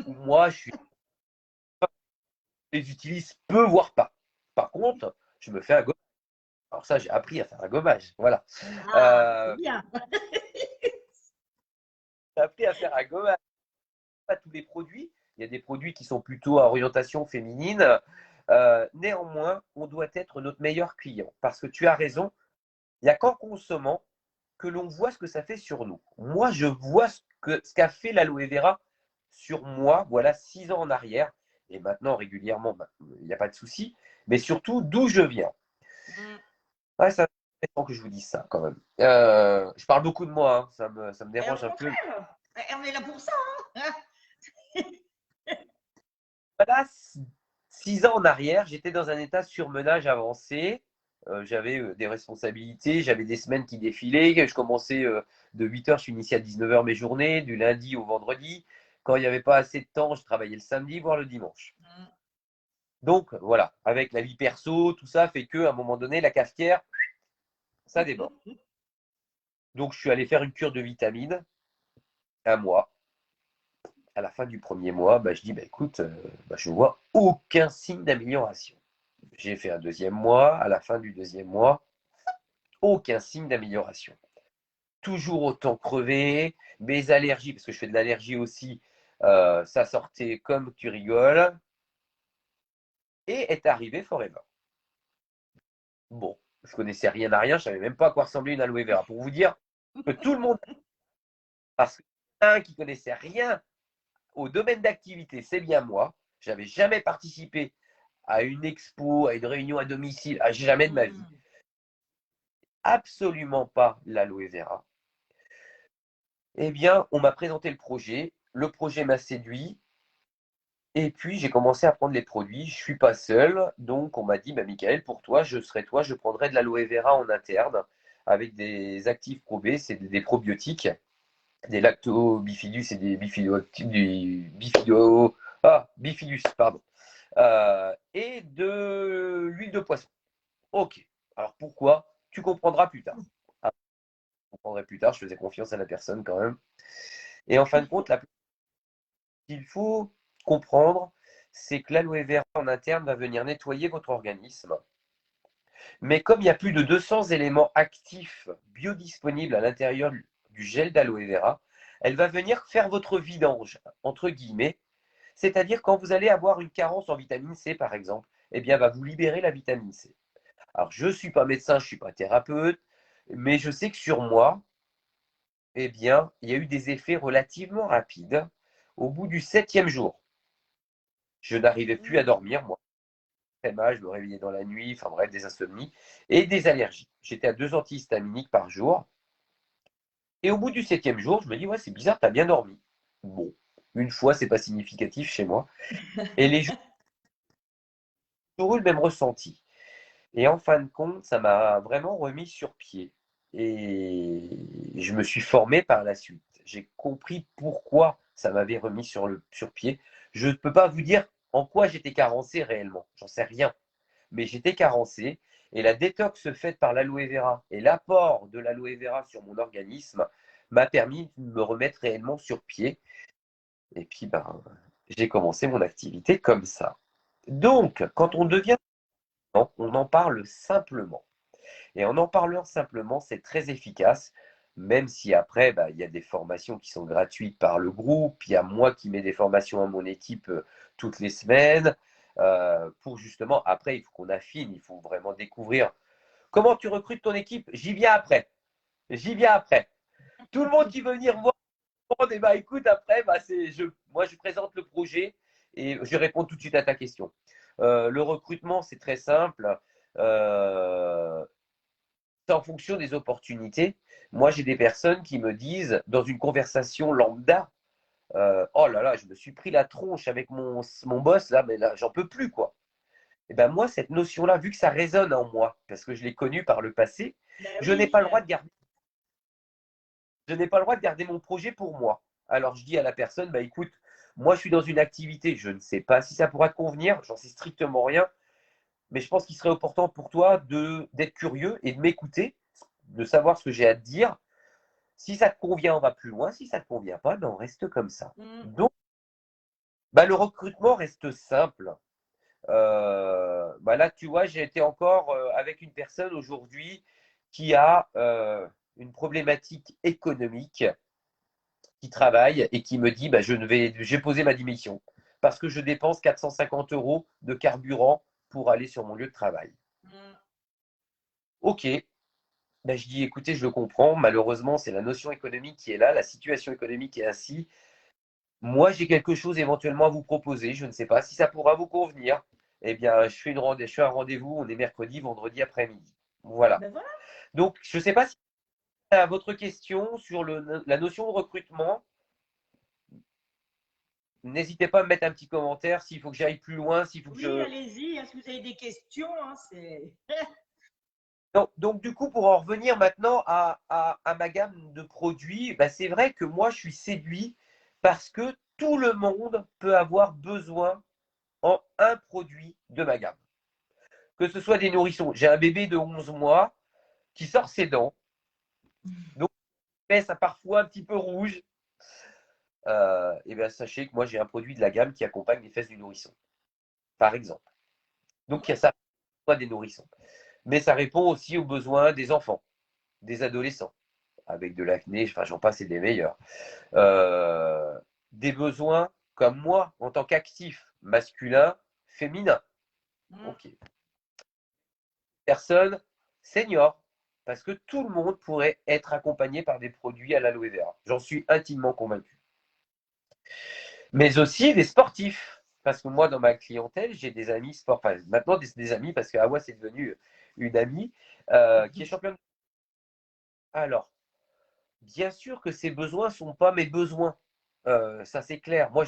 où moi je les utilise peu, voire pas. Par contre, je me fais un gommage. Alors ça, j'ai appris à faire un gommage. Voilà. Ah, c'est Euh, bien. j'ai appris à faire un gommage. Pas tous les produits. Il y a des produits qui sont plutôt à orientation féminine. Néanmoins, on doit être notre meilleur client. Parce que tu as raison, il n'y a qu'en consommant que l'on voit ce que ça fait sur nous. Moi, je vois ce qu'a fait l'aloe vera sur moi, voilà 6 ans en arrière. Et maintenant, régulièrement, bah, il n'y a pas de souci. Mais surtout, d'où je viens. Mm. Ouais, ça fait longtemps que je vous dis ça quand même. Je parle beaucoup de moi, hein. Ça me Et au dérange un peu. contraire, et on est là pour ça, hein. Voilà, 6 ans en arrière, j'étais dans un état surmenage avancé. J'avais des responsabilités, j'avais des semaines qui défilaient. Je commençais de 8 heures, je finissais à 19 heures mes journées, du lundi au vendredi. Quand il n'y avait pas assez de temps, je travaillais le samedi, voire le dimanche. Donc voilà, avec la vie perso, tout ça fait qu'à un moment donné, la cafetière, ça déborde. Donc je suis allé faire une cure de vitamines, un mois. À la fin du premier mois, bah, je dis, bah, écoute, je vois aucun signe d'amélioration. J'ai fait un deuxième mois. À la fin du deuxième mois, aucun signe d'amélioration. Toujours autant crevé. Mes allergies, parce que je fais de l'allergie aussi, ça sortait comme tu rigoles. Et est arrivé Forever. Bon, je connaissais rien à rien, je savais même pas à quoi ressemblait une aloe vera. Pour vous dire que tout le monde, parce que un qui connaissait rien au domaine d'activité, c'est bien moi. J'avais jamais participé à une expo, à une réunion à domicile, à jamais de ma vie. Mm. Absolument pas l'aloe vera. Eh bien, on m'a présenté le projet m'a séduit, et puis j'ai commencé à prendre les produits. Je suis pas seul, donc on m'a dit, bah, Michael, pour toi, je serai toi, je prendrai de l'aloe vera en interne avec des actifs probés, c'est des probiotiques, des lactobifidus et des bifidus, pardon, et de l'huile de poisson. Ok. Alors pourquoi? Tu comprendras plus tard. Ah, je comprendrai plus tard. Je faisais confiance à la personne quand même. Et en fin de compte, qu'il faut comprendre, c'est que l'aloe vera en interne va venir nettoyer votre organisme. Mais comme il y a plus de 200 éléments actifs biodisponibles à l'intérieur du gel d'aloe vera, elle va venir faire votre vidange, entre guillemets. C'est-à-dire quand vous allez avoir une carence en vitamine C, par exemple, eh bien, va vous libérer la vitamine C. Alors, je ne suis pas médecin, je ne suis pas thérapeute, mais je sais que sur moi, eh bien, il y a eu des effets relativement rapides. Au bout du 7e jour, je n'arrivais plus à Mm. dormir, moi. Très mal, je me réveillais dans la nuit, enfin bref, des insomnies et des allergies. J'étais à 2 antihistaminiques par jour. Et au bout du 7e jour, je me dis, ouais, c'est bizarre, tu as bien dormi. Bon, une fois, c'est pas significatif chez moi. Et les jours, j'ai eu le même ressenti. Et en fin de compte, ça m'a vraiment remis sur pied. Et je me suis formé par la suite. J'ai compris pourquoi ça m'avait remis sur pied. Je ne peux pas vous dire en quoi j'étais carencé réellement. J'en sais rien. Mais j'étais carencé. Et la détox faite par l'aloe vera et l'apport de l'aloe vera sur mon organisme m'a permis de me remettre réellement sur pied. Et puis, ben, J'ai commencé mon activité comme ça. Donc, quand on devient, on en parle simplement. Et en parlant simplement, c'est très efficace, même si après, bah, il y a des formations qui sont gratuites par le groupe, il y a moi qui mets des formations à mon équipe toutes les semaines, pour justement, après, il faut qu'on affine, il faut vraiment découvrir comment tu recrutes ton équipe. J'y viens après. J'y viens après. Tout le monde qui veut venir voir, et bah, écoute, après, bah, moi, je présente le projet et je réponds tout de suite à ta question. Le recrutement, c'est très simple. Euh, c'est en fonction des opportunités. Moi, j'ai des personnes qui me disent, dans une conversation lambda, oh là là, je me suis pris la tronche avec mon boss, là, mais là, j'en peux plus, quoi. Et ben moi, cette notion-là, vu que ça résonne en moi, parce que je l'ai connue par le passé, Ben je n'ai oui. pas le droit de garder, je n'ai pas le droit de garder mon projet pour moi. Alors, je dis à la personne, bah écoute, moi, je suis dans une activité, je ne sais pas si ça pourra te convenir, j'en sais strictement rien, mais je pense qu'il serait important pour toi d'être curieux et de m'écouter, de savoir ce que j'ai à te dire. Si ça te convient, on va plus loin. Si ça ne te convient pas, ben on reste comme ça. Mm. Donc, bah, le recrutement reste simple. Bah là, tu vois, j'ai été encore avec une personne aujourd'hui qui a une problématique économique, qui travaille et qui me dit, bah, j'ai posé ma démission parce que je dépense 450 euros de carburant pour aller sur mon lieu de travail. Mm. Ok, ben, je dis, écoutez, je le comprends. Malheureusement, c'est la notion économique qui est là, la situation économique est ainsi. Moi, j'ai quelque chose éventuellement à vous proposer. Je ne sais pas si ça pourra vous convenir. Eh bien, je fais un rendez-vous. On est mercredi, vendredi après-midi. Voilà. Ben voilà. Donc, je ne sais pas si à votre question sur la notion de recrutement, n'hésitez pas à me mettre un petit commentaire s'il faut que j'aille plus loin, s'il faut que Oui, je. allez-y. Est-ce que vous avez des questions, hein, c'est... Donc, du coup, pour en revenir maintenant à ma gamme de produits, bah, c'est vrai que moi, je suis séduit parce que tout le monde peut avoir besoin en un produit de ma gamme. Que ce soit des nourrissons. J'ai un bébé de 11 mois qui sort ses dents, donc les fesses parfois un petit peu rouges. Et bien, sachez que moi, j'ai un produit de la gamme qui accompagne les fesses du nourrisson, par exemple. Donc, ça pas des nourrissons. Mais ça répond aussi aux besoins des enfants, des adolescents, avec de l'acné, enfin, j'en passe et des meilleurs. Des besoins comme moi, en tant qu'actif masculin, féminin. Mm. Ok. Personne senior, parce que tout le monde pourrait être accompagné par des produits à l'aloe vera. J'en suis intimement convaincu. Mais aussi des sportifs, parce que moi, dans ma clientèle, j'ai des amis sport, enfin, maintenant des amis, parce que Awa, c'est devenu une amie qui est championne. Alors, bien sûr que ces besoins ne sont pas mes besoins. Ça, c'est clair. Moi,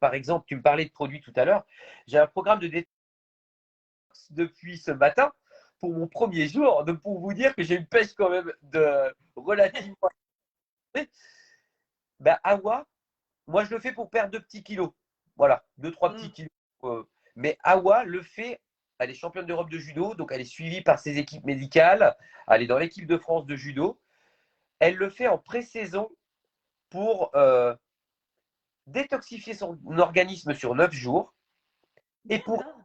par exemple, tu me parlais de produits tout à l'heure. J'ai un programme de détox depuis ce matin pour mon premier jour. Donc, pour vous dire que j'ai une pêche quand même de relativement. Ben, Awa, moi, je le fais pour perdre 2 petits kilos. Voilà, 2, 3 petits Mm. kilos. Mais Awa le fait. Elle est championne d'Europe de judo, donc elle est suivie par ses équipes médicales. Elle est dans l'équipe de France de judo. Elle le fait en pré-saison pour détoxifier son organisme sur 9 jours et pour D'accord.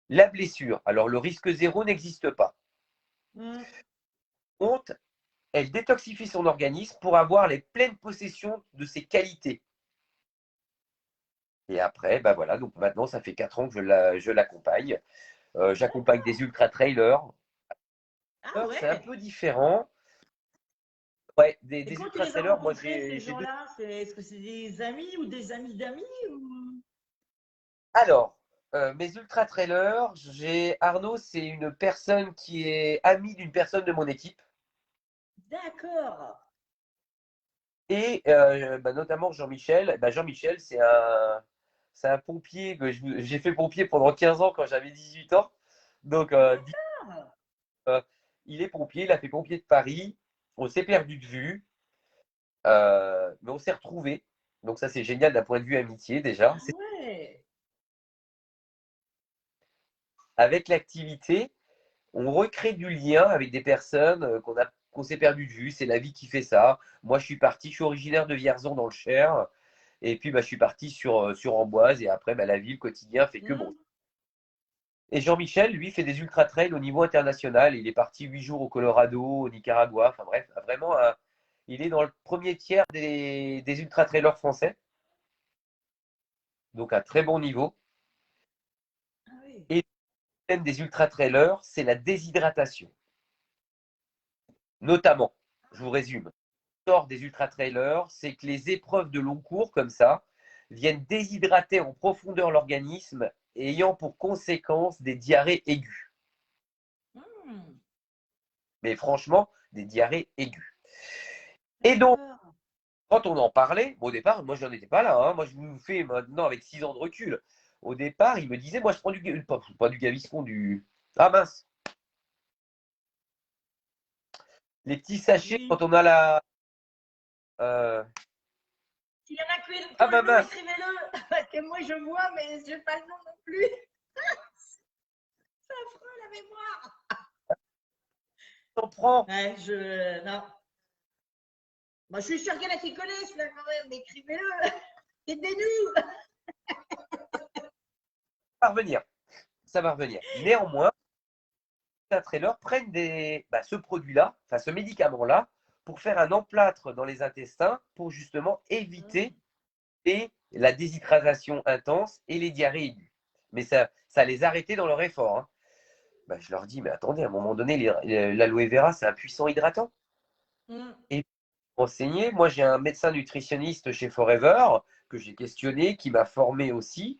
la blessure. Alors, le risque zéro n'existe pas. Mm. Honte, elle détoxifie son organisme pour avoir les pleines possessions de ses qualités. Et après, bah voilà, donc maintenant, ça fait 4 ans que je l'accompagne. J'accompagne des ultra-trailers. Ah Alors, c'est un ouais. peu différent. Ouais, Et des quand tu les as ultra-trailers, moi, rencontrés, ces j'ai deux. gens-là, est-ce que c'est des amis ou des amis d'amis ou... Alors, mes ultra-trailers, j'ai Arnaud, c'est une personne qui est amie d'une personne de mon équipe. D'accord. Et bah, notamment Jean-Michel. Bah, Jean-Michel, c'est un pompier que j'ai fait pompier pendant 15 ans quand j'avais 18 ans. Donc, D'accord. euh, il est pompier, il a fait pompier de Paris. On s'est perdu de vue, mais on s'est retrouvés. Donc, ça, c'est génial d'un point de vue amitié déjà. Ah ouais. Avec l'activité, on recrée du lien avec des personnes qu'on s'est perdu de vue. C'est la vie qui fait ça. Moi, je suis parti, je suis originaire de Vierzon dans le Cher. Et puis, je suis parti sur Amboise. Et après, la vie, le quotidien fait que bon. Mm. Et Jean-Michel, lui, fait des ultra-trails au niveau international. Il est parti 8 jours au Colorado, au Nicaragua. Enfin bref, vraiment, il est dans le premier tiers des ultra-trailers français. Donc, un très bon niveau. Ah oui. Et le thème des ultra-trailers, c'est la déshydratation. Notamment, je vous résume, sort des ultra-trailers, c'est que les épreuves de long cours comme ça viennent déshydrater en profondeur l'organisme, ayant pour conséquence des diarrhées aiguës. Mm. Mais franchement, des diarrhées aiguës. Et donc, D'accord. quand on en parlait, au départ, moi je n'en étais pas là, hein. Moi je vous fais maintenant avec 6 ans de recul. Au départ, il me disait, moi je prends pas du Gaviscon, du. Ah mince, les petits sachets Oui. quand on a la. euh, S'il y en a qui Ah ont le nom, mince, écrivez-le. Parce que moi, je vois, mais je n'ai pas le nom non plus. C'est affreux, la mémoire. on prend. Ouais, non. Moi, je suis sûre qu'il y en a qui connaissent, là, quand même. Écrivez-le. Aidez-nous. Ça va revenir. Ça va revenir. Néanmoins, certains trailers prennent ce produit-là, enfin ce médicament-là, pour faire un emplâtre dans les intestins pour justement éviter la déshydratation intense et les diarrhées aiguës. Mais ça les arrêtait dans leur effort, hein. Je leur dis, mais attendez, à un moment donné, l'aloe vera, c'est un puissant hydratant. Mm. Et pour enseigner, moi, j'ai un médecin nutritionniste chez Forever que j'ai questionné, qui m'a formé aussi.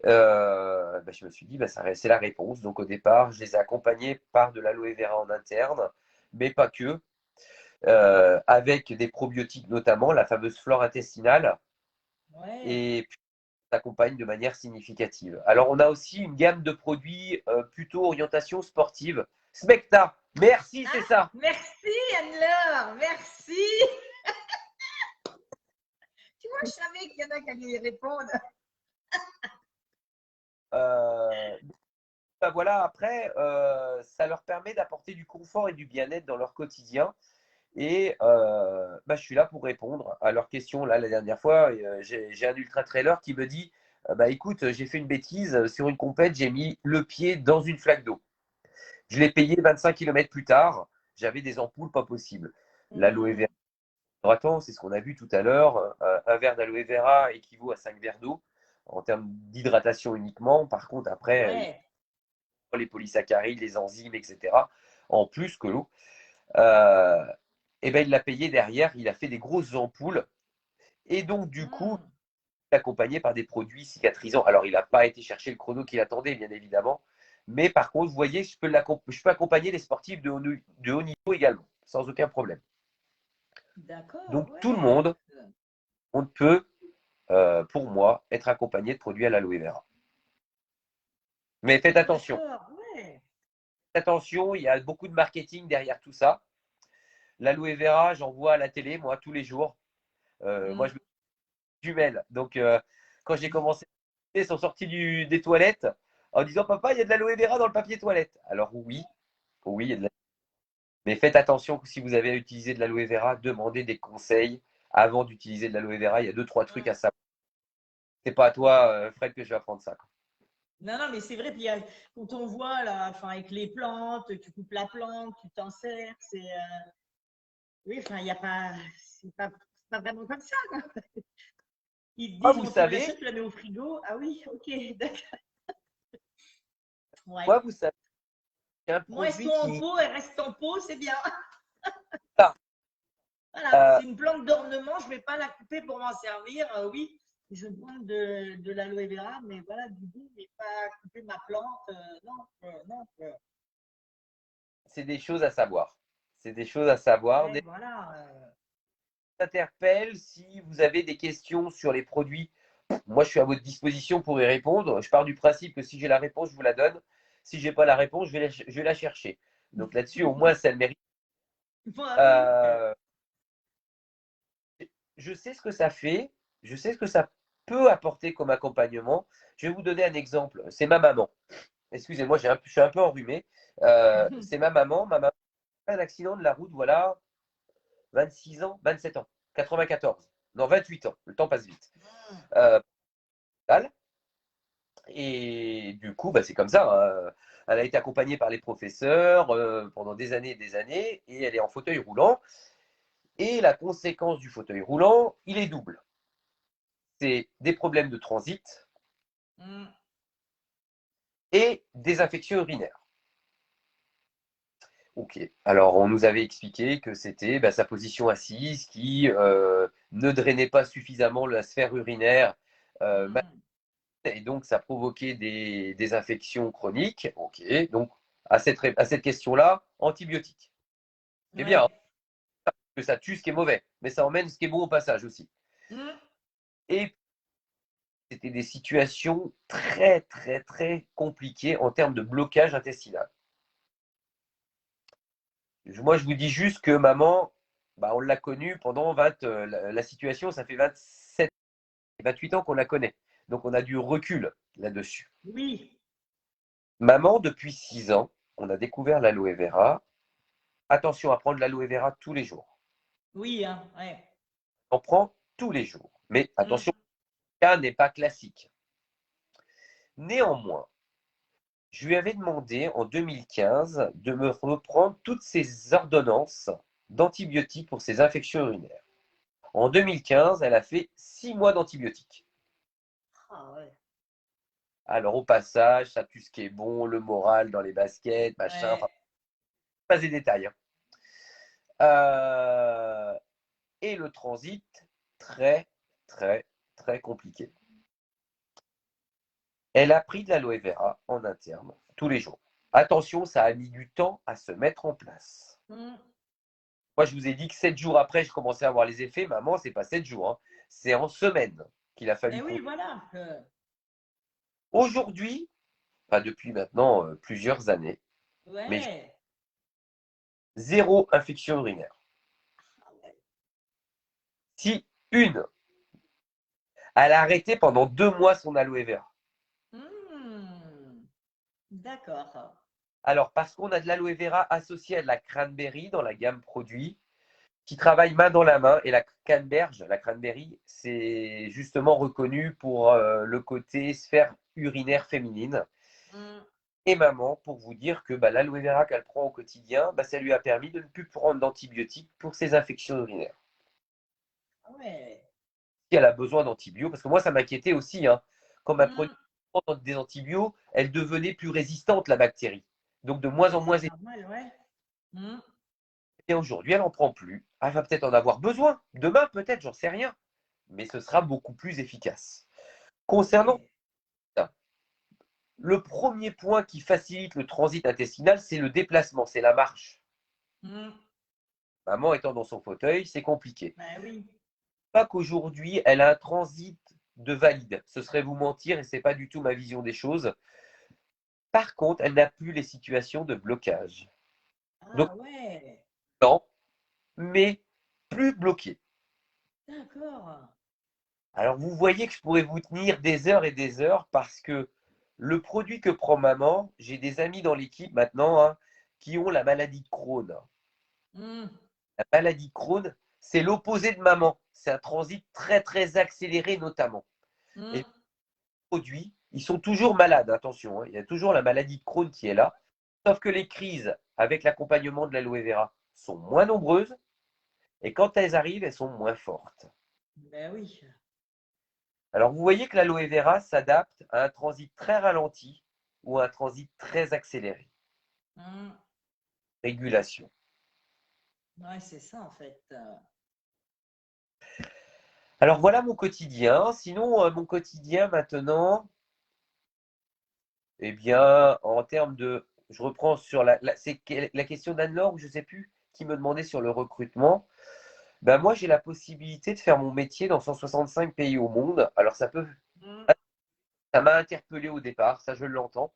Je me suis dit, c'est la réponse. Donc, au départ, je les ai accompagnés par de l'aloe vera en interne, mais pas que, avec des probiotiques notamment, la fameuse flore intestinale, Ouais. et puis on s'accompagne de manière significative. Alors, on a aussi une gamme de produits plutôt orientation sportive. Smecta, merci, c'est ça. Merci, Anne-Laure. Merci. Tu vois, je savais qu'il y en a qui allaient y répondre. Euh, voilà, après, ça leur permet d'apporter du confort et du bien-être dans leur quotidien. Et je suis là pour répondre à leurs questions. Là, la dernière fois, j'ai un ultra trailer qui me dit, écoute, j'ai fait une bêtise sur une compète, j'ai mis le pied dans une flaque d'eau. Je l'ai payé 25 km plus tard, j'avais des ampoules pas possibles. L'aloe vera Mm. hydratant, c'est ce qu'on a vu tout à l'heure. Un verre d'aloe vera équivaut à 5 verres d'eau en termes d'hydratation uniquement. Par contre, après, il Ouais. faut les polysaccharides, les enzymes, etc. En plus que l'eau. Euh, il l'a payé derrière, il a fait des grosses ampoules. Et donc, du coup, Mm. accompagné par des produits cicatrisants. Alors, il n'a pas été chercher le chrono qu'il attendait, bien évidemment. Mais par contre, vous voyez, je peux accompagner les sportifs de haut niveau également, sans aucun problème. D'accord, Donc, tout le ouais. monde, on peut, pour moi, être accompagné de produits à l'aloe vera. Mais faites Ah, attention. d'accord, ouais. Faites attention, il y a beaucoup de marketing derrière tout ça. L'aloe vera, j'en vois à la télé, moi, tous les jours. Moi, Mm. je me suis jumelle. Donc, quand j'ai commencé, ils sont sortis des toilettes en disant, papa, il y a de l'aloe vera dans le papier toilette. Alors oui, oui, il y a de la. Mais faites attention que si vous avez utilisé de l'aloe vera, demandez des conseils avant d'utiliser de l'aloe vera. Il y a deux, trois trucs à Mm. savoir. C'est pas à toi, Fred, que je vais apprendre ça, quoi. Non, non, mais c'est vrai. Puis quand on voit là, enfin, avec les plantes, tu coupes la plante, tu t'en sers. Oui, enfin, il y a pas, c'est pas vraiment comme ça, quoi. Ils te Moi, disent, vous bon, tu savez, l'achètes, tu la mets au frigo. Ah oui, ok, d'accord. Ouais. moi, vous savez, c'est un Moi, elles sont produit en qui. pot, elles restent en pot, c'est bien. Ah, Voilà, euh, c'est une plante d'ornement, je ne vais pas la couper pour m'en servir. Oui, je prends de l'aloe vera, mais voilà, du coup, je ne vais pas couper ma plante. Non, non. c'est des choses à savoir. C'est des choses à savoir. Ouais, voilà. Interpelle si vous avez des questions sur les produits. Moi, je suis à votre disposition pour y répondre. Je pars du principe que si j'ai la réponse, je vous la donne. Si j'ai pas la réponse, je vais la chercher. Donc là-dessus, au moins, ça le mérite. Ah oui. Euh, je sais ce que ça fait. Je sais ce que ça peut apporter comme accompagnement. Je vais vous donner un exemple. C'est ma maman. Excusez-moi, je suis un peu enrhumé. C'est ma maman. Ma maman a fait un accident de la route, voilà, 26 ans, 27 ans, 94. Non, 28 ans. Le temps passe vite. Mm. Euh, et du coup, bah, c'est comme ça, hein. Elle a été accompagnée par les professeurs pendant des années et des années, et elle est en fauteuil roulant. Et la conséquence du fauteuil roulant, il est double. C'est des problèmes de transit Mm. et des infections urinaires. Ok. Alors, on nous avait expliqué que c'était bah, sa position assise qui ne drainait pas suffisamment la sphère urinaire, Mm. et donc ça provoquait des infections chroniques. Ok. Donc, à cette question-là, antibiotiques. C'est bien, hein, Ouais. que ça tue ce qui est mauvais, mais ça emmène ce qui est bon au passage aussi. Mm. Et c'était des situations très, très, très compliquées en termes de blocage intestinal. Moi, je vous dis juste que maman, bah, on l'a connue pendant 20, la situation, ça fait 27, 28 ans qu'on la connaît. Donc, on a du recul là-dessus. Oui. Maman, depuis 6 ans, on a découvert l'aloe vera. Attention à prendre l'aloe vera tous les jours. Oui, hein. Ouais. On prend tous les jours. Mais Mm. attention, le cas n'est pas classique. Néanmoins, je lui avais demandé en 2015 de me reprendre toutes ses ordonnances d'antibiotiques pour ses infections urinaires. En 2015, elle a fait 6 mois d'antibiotiques. Ah ouais. Alors au passage, ça tue ce qui est bon, le moral dans les baskets, machin, enfin, Ouais. pas des détails, hein. Euh, et le transit, très, très, très compliqué. Elle a pris de l'aloe vera en interne tous les jours. Attention, ça a mis du temps à se mettre en place. Mm. Moi, je vous ai dit que 7 jours après, je commençais à avoir les effets. Maman, c'est pas 7 jours, hein. C'est en semaine qu'il a fallu Eh qu'on. oui, voilà. Aujourd'hui, pas depuis maintenant plusieurs années, mais Ouais. zéro infection urinaire. Ah ouais. Si une, elle a arrêté pendant 2 mois son aloe vera. Mm. D'accord. Alors, parce qu'on a de l'aloe vera associé à de la cranberry dans la gamme produit, qui travaille main dans la main, et la canneberge, la cranberry, c'est justement reconnu pour le côté sphère urinaire féminine. Mm. Et maman, pour vous dire que bah, l'aloe vera qu'elle prend au quotidien, bah, ça lui a permis de ne plus prendre d'antibiotiques pour ses infections urinaires. Ah ouais. Si elle a besoin d'antibiotiques, parce que moi, ça m'inquiétait aussi, hein. Quand elle prenait Mm. des antibiotiques, elle devenait plus résistante, la bactérie. Donc de moins Ben, en moins c'est efficace. normal, ouais. Mm. Et aujourd'hui, elle n'en prend plus. Elle va peut-être en avoir besoin. Demain, peut-être, j'en sais rien. Mais ce sera beaucoup plus efficace. Concernant Ouais. ça, le premier point qui facilite le transit intestinal, c'est le déplacement, c'est la marche. Mm. Maman étant dans son fauteuil, c'est compliqué. Ben oui. Pas qu'aujourd'hui, elle a un transit de valide. Ce serait vous mentir et ce n'est pas du tout ma vision des choses. Par contre, elle n'a plus les situations de blocage. Donc, Ah ouais. non, mais plus bloqué. D'accord. Alors, vous voyez que je pourrais vous tenir des heures et des heures parce que le produit que prend maman, j'ai des amis dans l'équipe maintenant, hein, qui ont la maladie de Crohn. Mm. La maladie de Crohn, c'est l'opposé de maman. C'est un transit très, très accéléré notamment. Et les Mm. produits, ils sont toujours malades, attention, hein. Il y a toujours la maladie de Crohn qui est là. Sauf que les crises avec l'accompagnement de l'aloe vera sont moins nombreuses et quand elles arrivent, elles sont moins fortes. Ben oui. Alors vous voyez que l'aloe vera s'adapte à un transit très ralenti ou à un transit très accéléré. Mm. Régulation. Ouais, c'est ça en fait. Alors voilà mon quotidien. Sinon, mon quotidien maintenant, eh bien, en termes de. Je reprends sur c'est la question d'Anne-Laure, ou je ne sais plus, qui me demandait sur le recrutement. Ben moi, j'ai la possibilité de faire mon métier dans 165 pays au monde. Alors Mm. ça m'a interpellé au départ, ça je l'entends.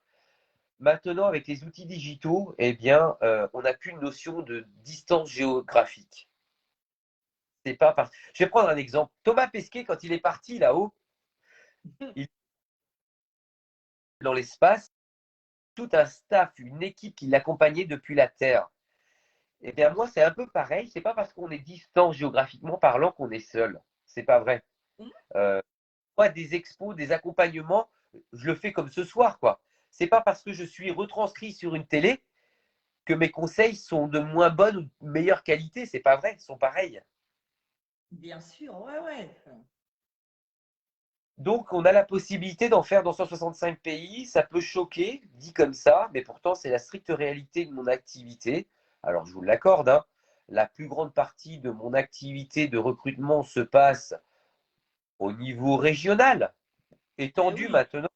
Maintenant, avec les outils digitaux, eh bien, on n'a qu'une notion de distance géographique. C'est pas par... Je vais prendre un exemple. Thomas Pesquet, quand il est parti là-haut, il dans l'espace, tout un staff, une équipe qui l'accompagnait depuis la Terre. Eh bien, moi, c'est un peu pareil. C'est pas parce qu'on est distant géographiquement parlant qu'on est seul. C'est pas vrai. Mhm. Euh, Moi, des expos, des accompagnements, je le fais comme ce soir, quoi. C'est pas parce que je suis retranscrit sur une télé que mes conseils sont de moins bonne ou de meilleure qualité. C'est pas vrai, ils sont pareils. Bien sûr, ouais, ouais. Donc, on a la possibilité d'en faire dans 165 pays. Ça peut choquer, dit comme ça, mais pourtant, c'est la stricte réalité de mon activité. Alors, je vous l'accorde, hein, la plus grande partie de mon activité de recrutement se passe au niveau régional, Eh étendu oui. maintenant.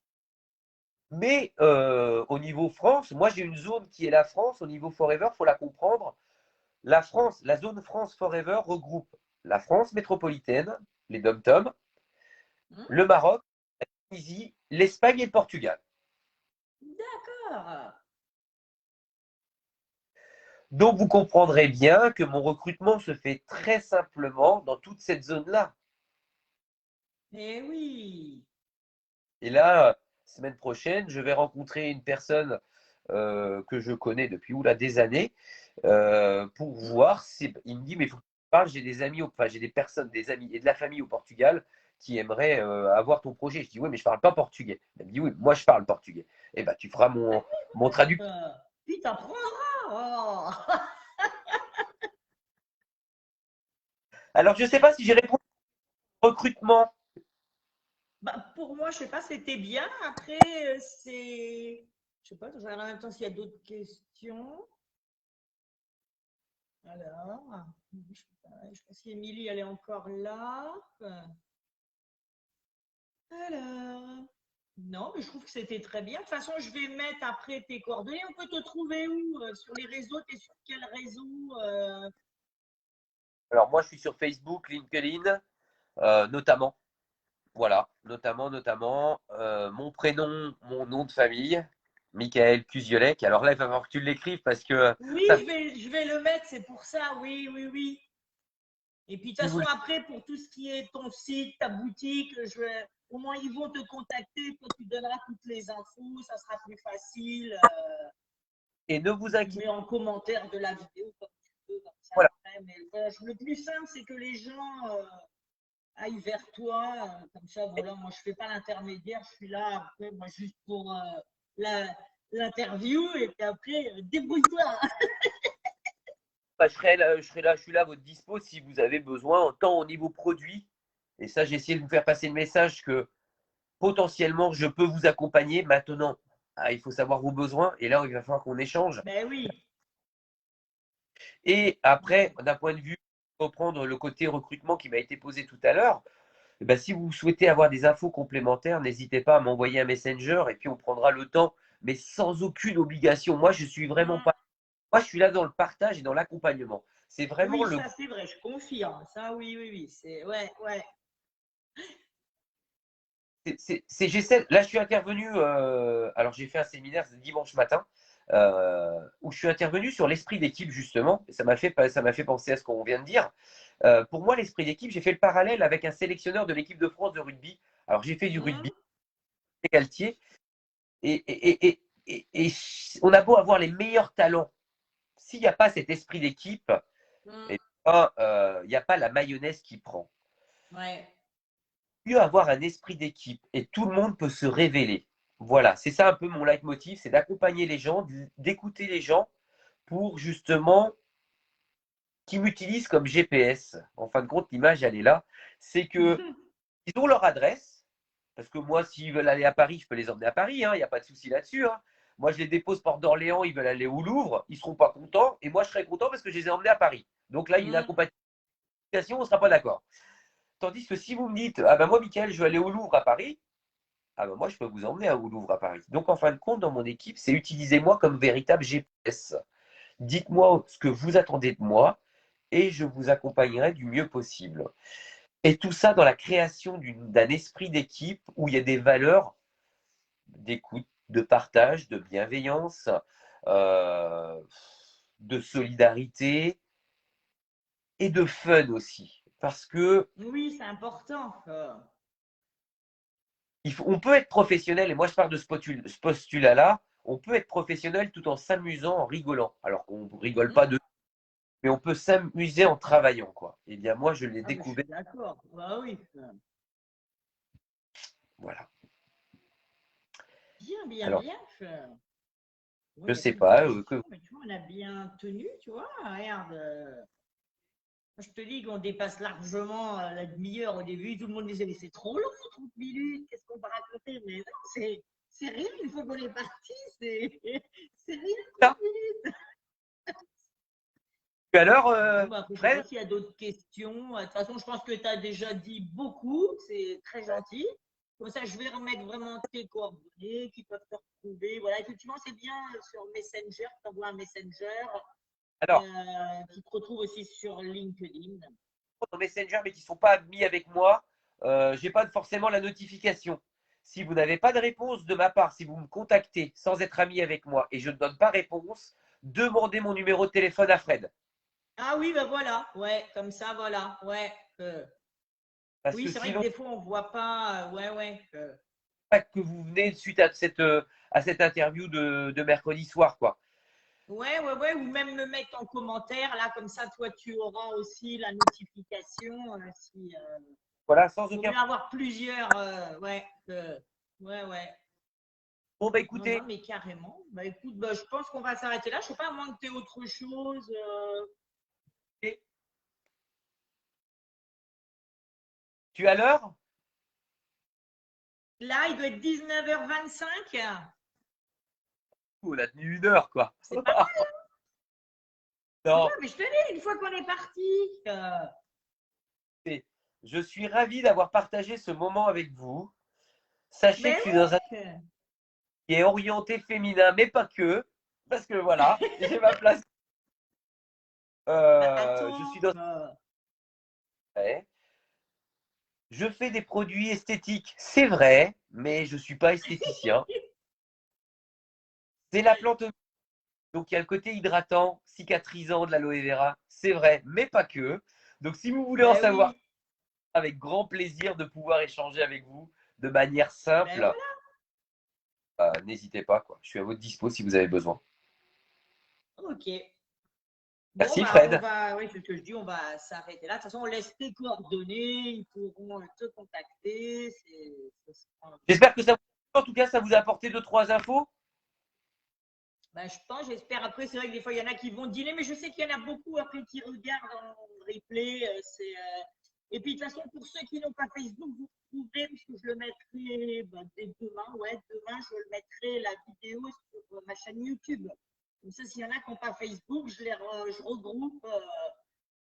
Mais au niveau France, moi j'ai une zone qui est la France. Au niveau Forever, il faut la comprendre. La France, la zone France Forever regroupe la France métropolitaine, les DOM-TOM, Mhm. le Maroc, la Tunisie, l'Espagne et le Portugal. D'accord. Donc vous comprendrez bien que mon recrutement se fait très simplement dans toute cette zone-là. Eh oui. Et là, semaine prochaine, je vais rencontrer une personne que je connais depuis des années pour Mhm. voir si il me dit mais il faut que tu parles, j'ai des amis, enfin j'ai des personnes, des amis et de la famille au Portugal qui aimeraient avoir ton projet. Je dis oui mais je parle pas portugais. Elle me dit oui moi je parle portugais. Eh ben tu feras mon traducteur. Puis t'apprendras. Oh. Alors je sais pas si j'ai répondu au recrutement. Bah, pour moi, je sais pas, c'était bien. Après, c'est. Je sais pas, je regarde en même temps s'il y a d'autres questions. Alors, je pense qu'Émilie, elle est encore là. Alors. Non, mais je trouve que c'était très bien. De toute façon, je vais mettre après tes coordonnées. On peut te trouver où? Sur les réseaux? Tu es sur quel réseau? Alors moi je suis sur Facebook, LinkedIn notamment. Voilà, notamment mon prénom, mon nom de famille, Michael Kuziolek. Alors là, il va falloir que tu l'écrives parce que Oui, ça, je vais le mettre, c'est pour ça. Oui, oui, oui. Et puis, de toute si vous façon, le après, pour tout ce qui est ton site, ta boutique, au moins, ils vont te contacter. Toi, tu donneras toutes les infos. Ça sera plus facile. et ne vous Tu inquiétez mets en commentaire de la vidéo comme tu peux, comme ça pas, voilà. après. Mais voilà, le plus simple, c'est que les gens aillent vers toi. Comme ça, voilà, moi, je ne fais pas l'intermédiaire. Je suis là, après, moi, juste pour l'interview. Et puis après, débrouille-toi. Bah, je suis là à votre dispo si vous avez besoin, tant au niveau produit. Et ça, j'ai essayé de vous faire passer le message que potentiellement, je peux vous accompagner. Maintenant, il faut savoir vos besoins. Et là, il va falloir qu'on échange. Ben oui. Et après, d'un point de vue, reprendre le côté recrutement qui m'a été posé tout à l'heure, eh ben, si vous souhaitez avoir des infos complémentaires, n'hésitez pas à m'envoyer un messenger et puis on prendra le temps, mais sans aucune obligation. Moi, je suis vraiment pas. Moi, je suis là dans le partage et dans l'accompagnement. C'est vraiment Oui, le. ça c'est vrai, je confirme. Ça, oui, oui, oui. C'est ouais, ouais. J'essaie. Là, je suis intervenu. Alors, j'ai fait un séminaire dimanche matin où je suis intervenu sur l'esprit d'équipe justement. Et ça m'a fait penser à ce qu'on vient de dire. Pour moi, l'esprit d'équipe, j'ai fait le parallèle avec un sélectionneur de l'équipe de France de rugby. Alors, j'ai fait du rugby, Hum, Galtier, et on a beau avoir les meilleurs talents, s'il n'y a pas cet esprit d'équipe, hum, eh ben, il n'y a pas la mayonnaise qui prend. ouais. Mieux avoir un esprit d'équipe et tout le monde peut se révéler. Voilà, c'est ça un peu mon leitmotiv, c'est d'accompagner les gens, d'écouter les gens pour justement qu'ils m'utilisent comme GPS. En fin de compte, l'image, elle est là. C'est que ils ont leur adresse, parce que moi, s'ils veulent aller à Paris, je peux les emmener à Paris, hein, il n'y a pas de souci là-dessus. Hein. Moi, je les dépose porte d'Orléans, ils veulent aller au Louvre, ils ne seront pas contents, et moi, je serai content parce que je les ai emmenés à Paris. Donc là, il y a une Hum, incompatibilisation, on ne sera pas d'accord. Tandis que si vous me dites, ah ben moi, Michael, je veux aller au Louvre à Paris, ah ben moi, je peux vous emmener au Louvre à Paris. Donc, en fin de compte, dans mon équipe, c'est utilisez-moi comme véritable GPS. Dites-moi ce que vous attendez de moi et je vous accompagnerai du mieux possible. Et tout ça dans la création d'un esprit d'équipe où il y a des valeurs d'écoute, de partage, de bienveillance, euh, de solidarité et de fun aussi. Parce que oui, c'est important. on peut être professionnel, et moi je parle de ce postulat-là, on peut être professionnel tout en s'amusant, en rigolant. Alors qu'on ne rigole Hum, pas de mais on peut s'amuser en travaillant, quoi. Eh bien, moi, je l'ai Ah, ben, je suis découvert. d'accord. Bah oui. Voilà. Bien, bien, Alors, bien. Bon, je il y a sais plus de pas questions, mais tu vois, on a bien tenu, tu vois. Regarde. Je te dis qu'on dépasse largement la demi-heure au début. Tout le monde disait, mais c'est trop long, 30 minutes, qu'est-ce qu'on va raconter? Mais non, c'est rien, une fois qu'on est parti, c'est rien, 30 ça. minutes. Et alors, Bon, bah, après, je sais pas Fred, s'il y a d'autres questions. De toute façon, je pense que tu as déjà dit beaucoup. C'est très gentil. Comme ça, je vais remettre vraiment tes coordonnées qui peuvent te retrouver. Voilà, effectivement, c'est bien sur Messenger. Tu envoies un Messenger alors, qui te retrouve aussi sur LinkedIn. dans Messenger, mais qui ne sont pas admis avec moi, je n'ai pas forcément la notification. Si vous n'avez pas de réponse de ma part, si vous me contactez sans être ami avec moi et je ne donne pas réponse, demandez mon numéro de téléphone à Fred. Ah oui, ben voilà. Ouais, comme ça, voilà. Ouais. Parce Oui, que c'est vrai que sinon, des fois, on ne voit pas. Ouais, ouais. pas que vous venez suite à cette interview de mercredi soir, quoi. Ouais, ouais, ouais, ou même me mettre en commentaire, là, comme ça, toi, tu auras aussi la notification. Si, Voilà, sans vaut aucun mieux problème. avoir plusieurs. Ouais, ouais, ouais. Bon, bah Non, non, écoutez, mais carrément. Bah écoute, bah, je pense qu'on va s'arrêter là. Je sais pas, à moins que tu aies autre chose. tu as l'heure? Là, il doit être 19h25. On a tenu 1 heure, quoi. C'est pas mal, tu vois, Non, mais je te dis, une fois qu'on est parti. je suis ravi d'avoir partagé ce moment avec vous. Sachez Ben que je suis dans un oui. qui est orienté féminin, mais pas que, parce que voilà, j'ai ma place. Bah Je suis attends. dans. Ouais. Je fais des produits esthétiques, c'est vrai, mais je ne suis pas esthéticien. C'est la plante, donc il y a le côté hydratant, cicatrisant de l'aloe vera, c'est vrai, mais pas que. Donc si vous voulez en Ben savoir, oui. avec grand plaisir de pouvoir échanger avec vous de manière Ben simple, voilà. n'hésitez pas, quoi. Je suis à votre dispo si vous avez besoin. Ok. Bon, Merci bah, on Fred. va, oui, c'est ce que je dis, on va s'arrêter là. De toute façon, on laisse tes coordonnées, ils pourront te contacter. Ce sera- J'espère que ça vous... En tout cas, ça vous a apporté 2, 3 infos. bah, je pense, j'espère. Après, c'est vrai que des fois, il y en a qui vont dîner, mais je sais qu'il y en a beaucoup après qui regardent en replay. Et puis, de toute façon, pour ceux qui n'ont pas Facebook, vous trouverez, parce que je le mettrai bah, dès demain, ouais, demain, je le mettrai la vidéo sur ma chaîne YouTube. Comme ça, s'il y en a qui n'ont pas Facebook, je regroupe.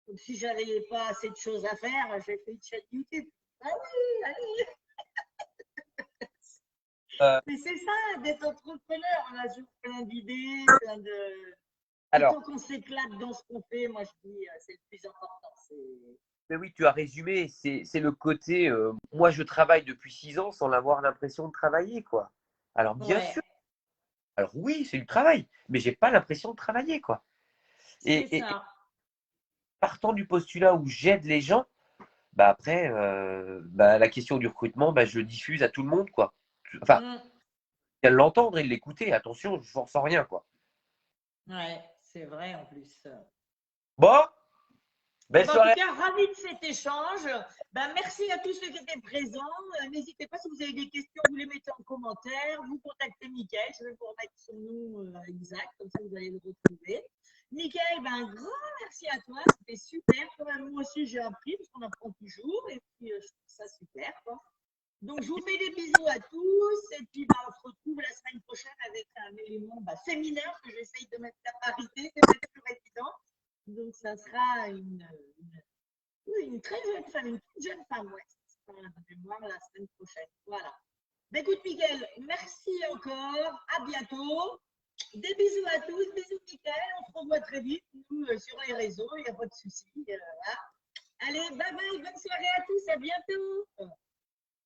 Comme si j'avais pas assez de choses à faire, j'ai fait une chaîne YouTube. Ah oui, allez. Euh, Mais c'est ça, d'être entrepreneur. On a toujours plein d'idées, plein de. Et alors, tant qu'on s'éclate dans ce qu'on fait, moi je dis, c'est le plus important. mais oui, tu as résumé. C'est le côté. Moi, je travaille depuis 6 ans sans avoir l'impression de travailler, quoi. Alors, bien Ouais, sûr. Alors oui, c'est du travail, mais j'ai pas l'impression de travailler, quoi. c'est Et ça. partant du postulat où j'aide les gens, bah après, bah, la question du recrutement, bah, je le diffuse à tout le monde, quoi. Enfin, Mm. il l'entendre et l'écouter. Attention, je force en rien, quoi. Ouais, c'est vrai en plus. Bon, Bon, belle bah, en tout soirée. cas, ravi de cet échange. Ben, merci à tous ceux qui étaient présents. N'hésitez pas si vous avez des questions, vous les mettez en commentaire. Vous contactez Mickaël. Je vais vous remettre son nom exact, comme ça vous allez le retrouver. Mickaël, ben, un grand merci à toi. C'était super. Moi aussi, j'ai appris parce qu'on apprend toujours. Et puis, je trouve ça super, quoi. Donc, je vous fais des bisous à tous. Et puis, ben, on se retrouve la semaine prochaine avec un élément féminin, parce que j'essaye de mettre la parité. C'est pas toujours évident. Donc, ça sera une très jeune femme, une toute jeune femme, ouais. Ça sera la mémoire la semaine prochaine. Voilà. Ben, écoute, Miguel, merci encore. À bientôt. Des bisous à tous. Bisous, Miguel. On se revoit très vite. Nous, sur les réseaux, il n'y a pas de souci. Voilà. Allez, bye bye. Bonne soirée à tous. À bientôt.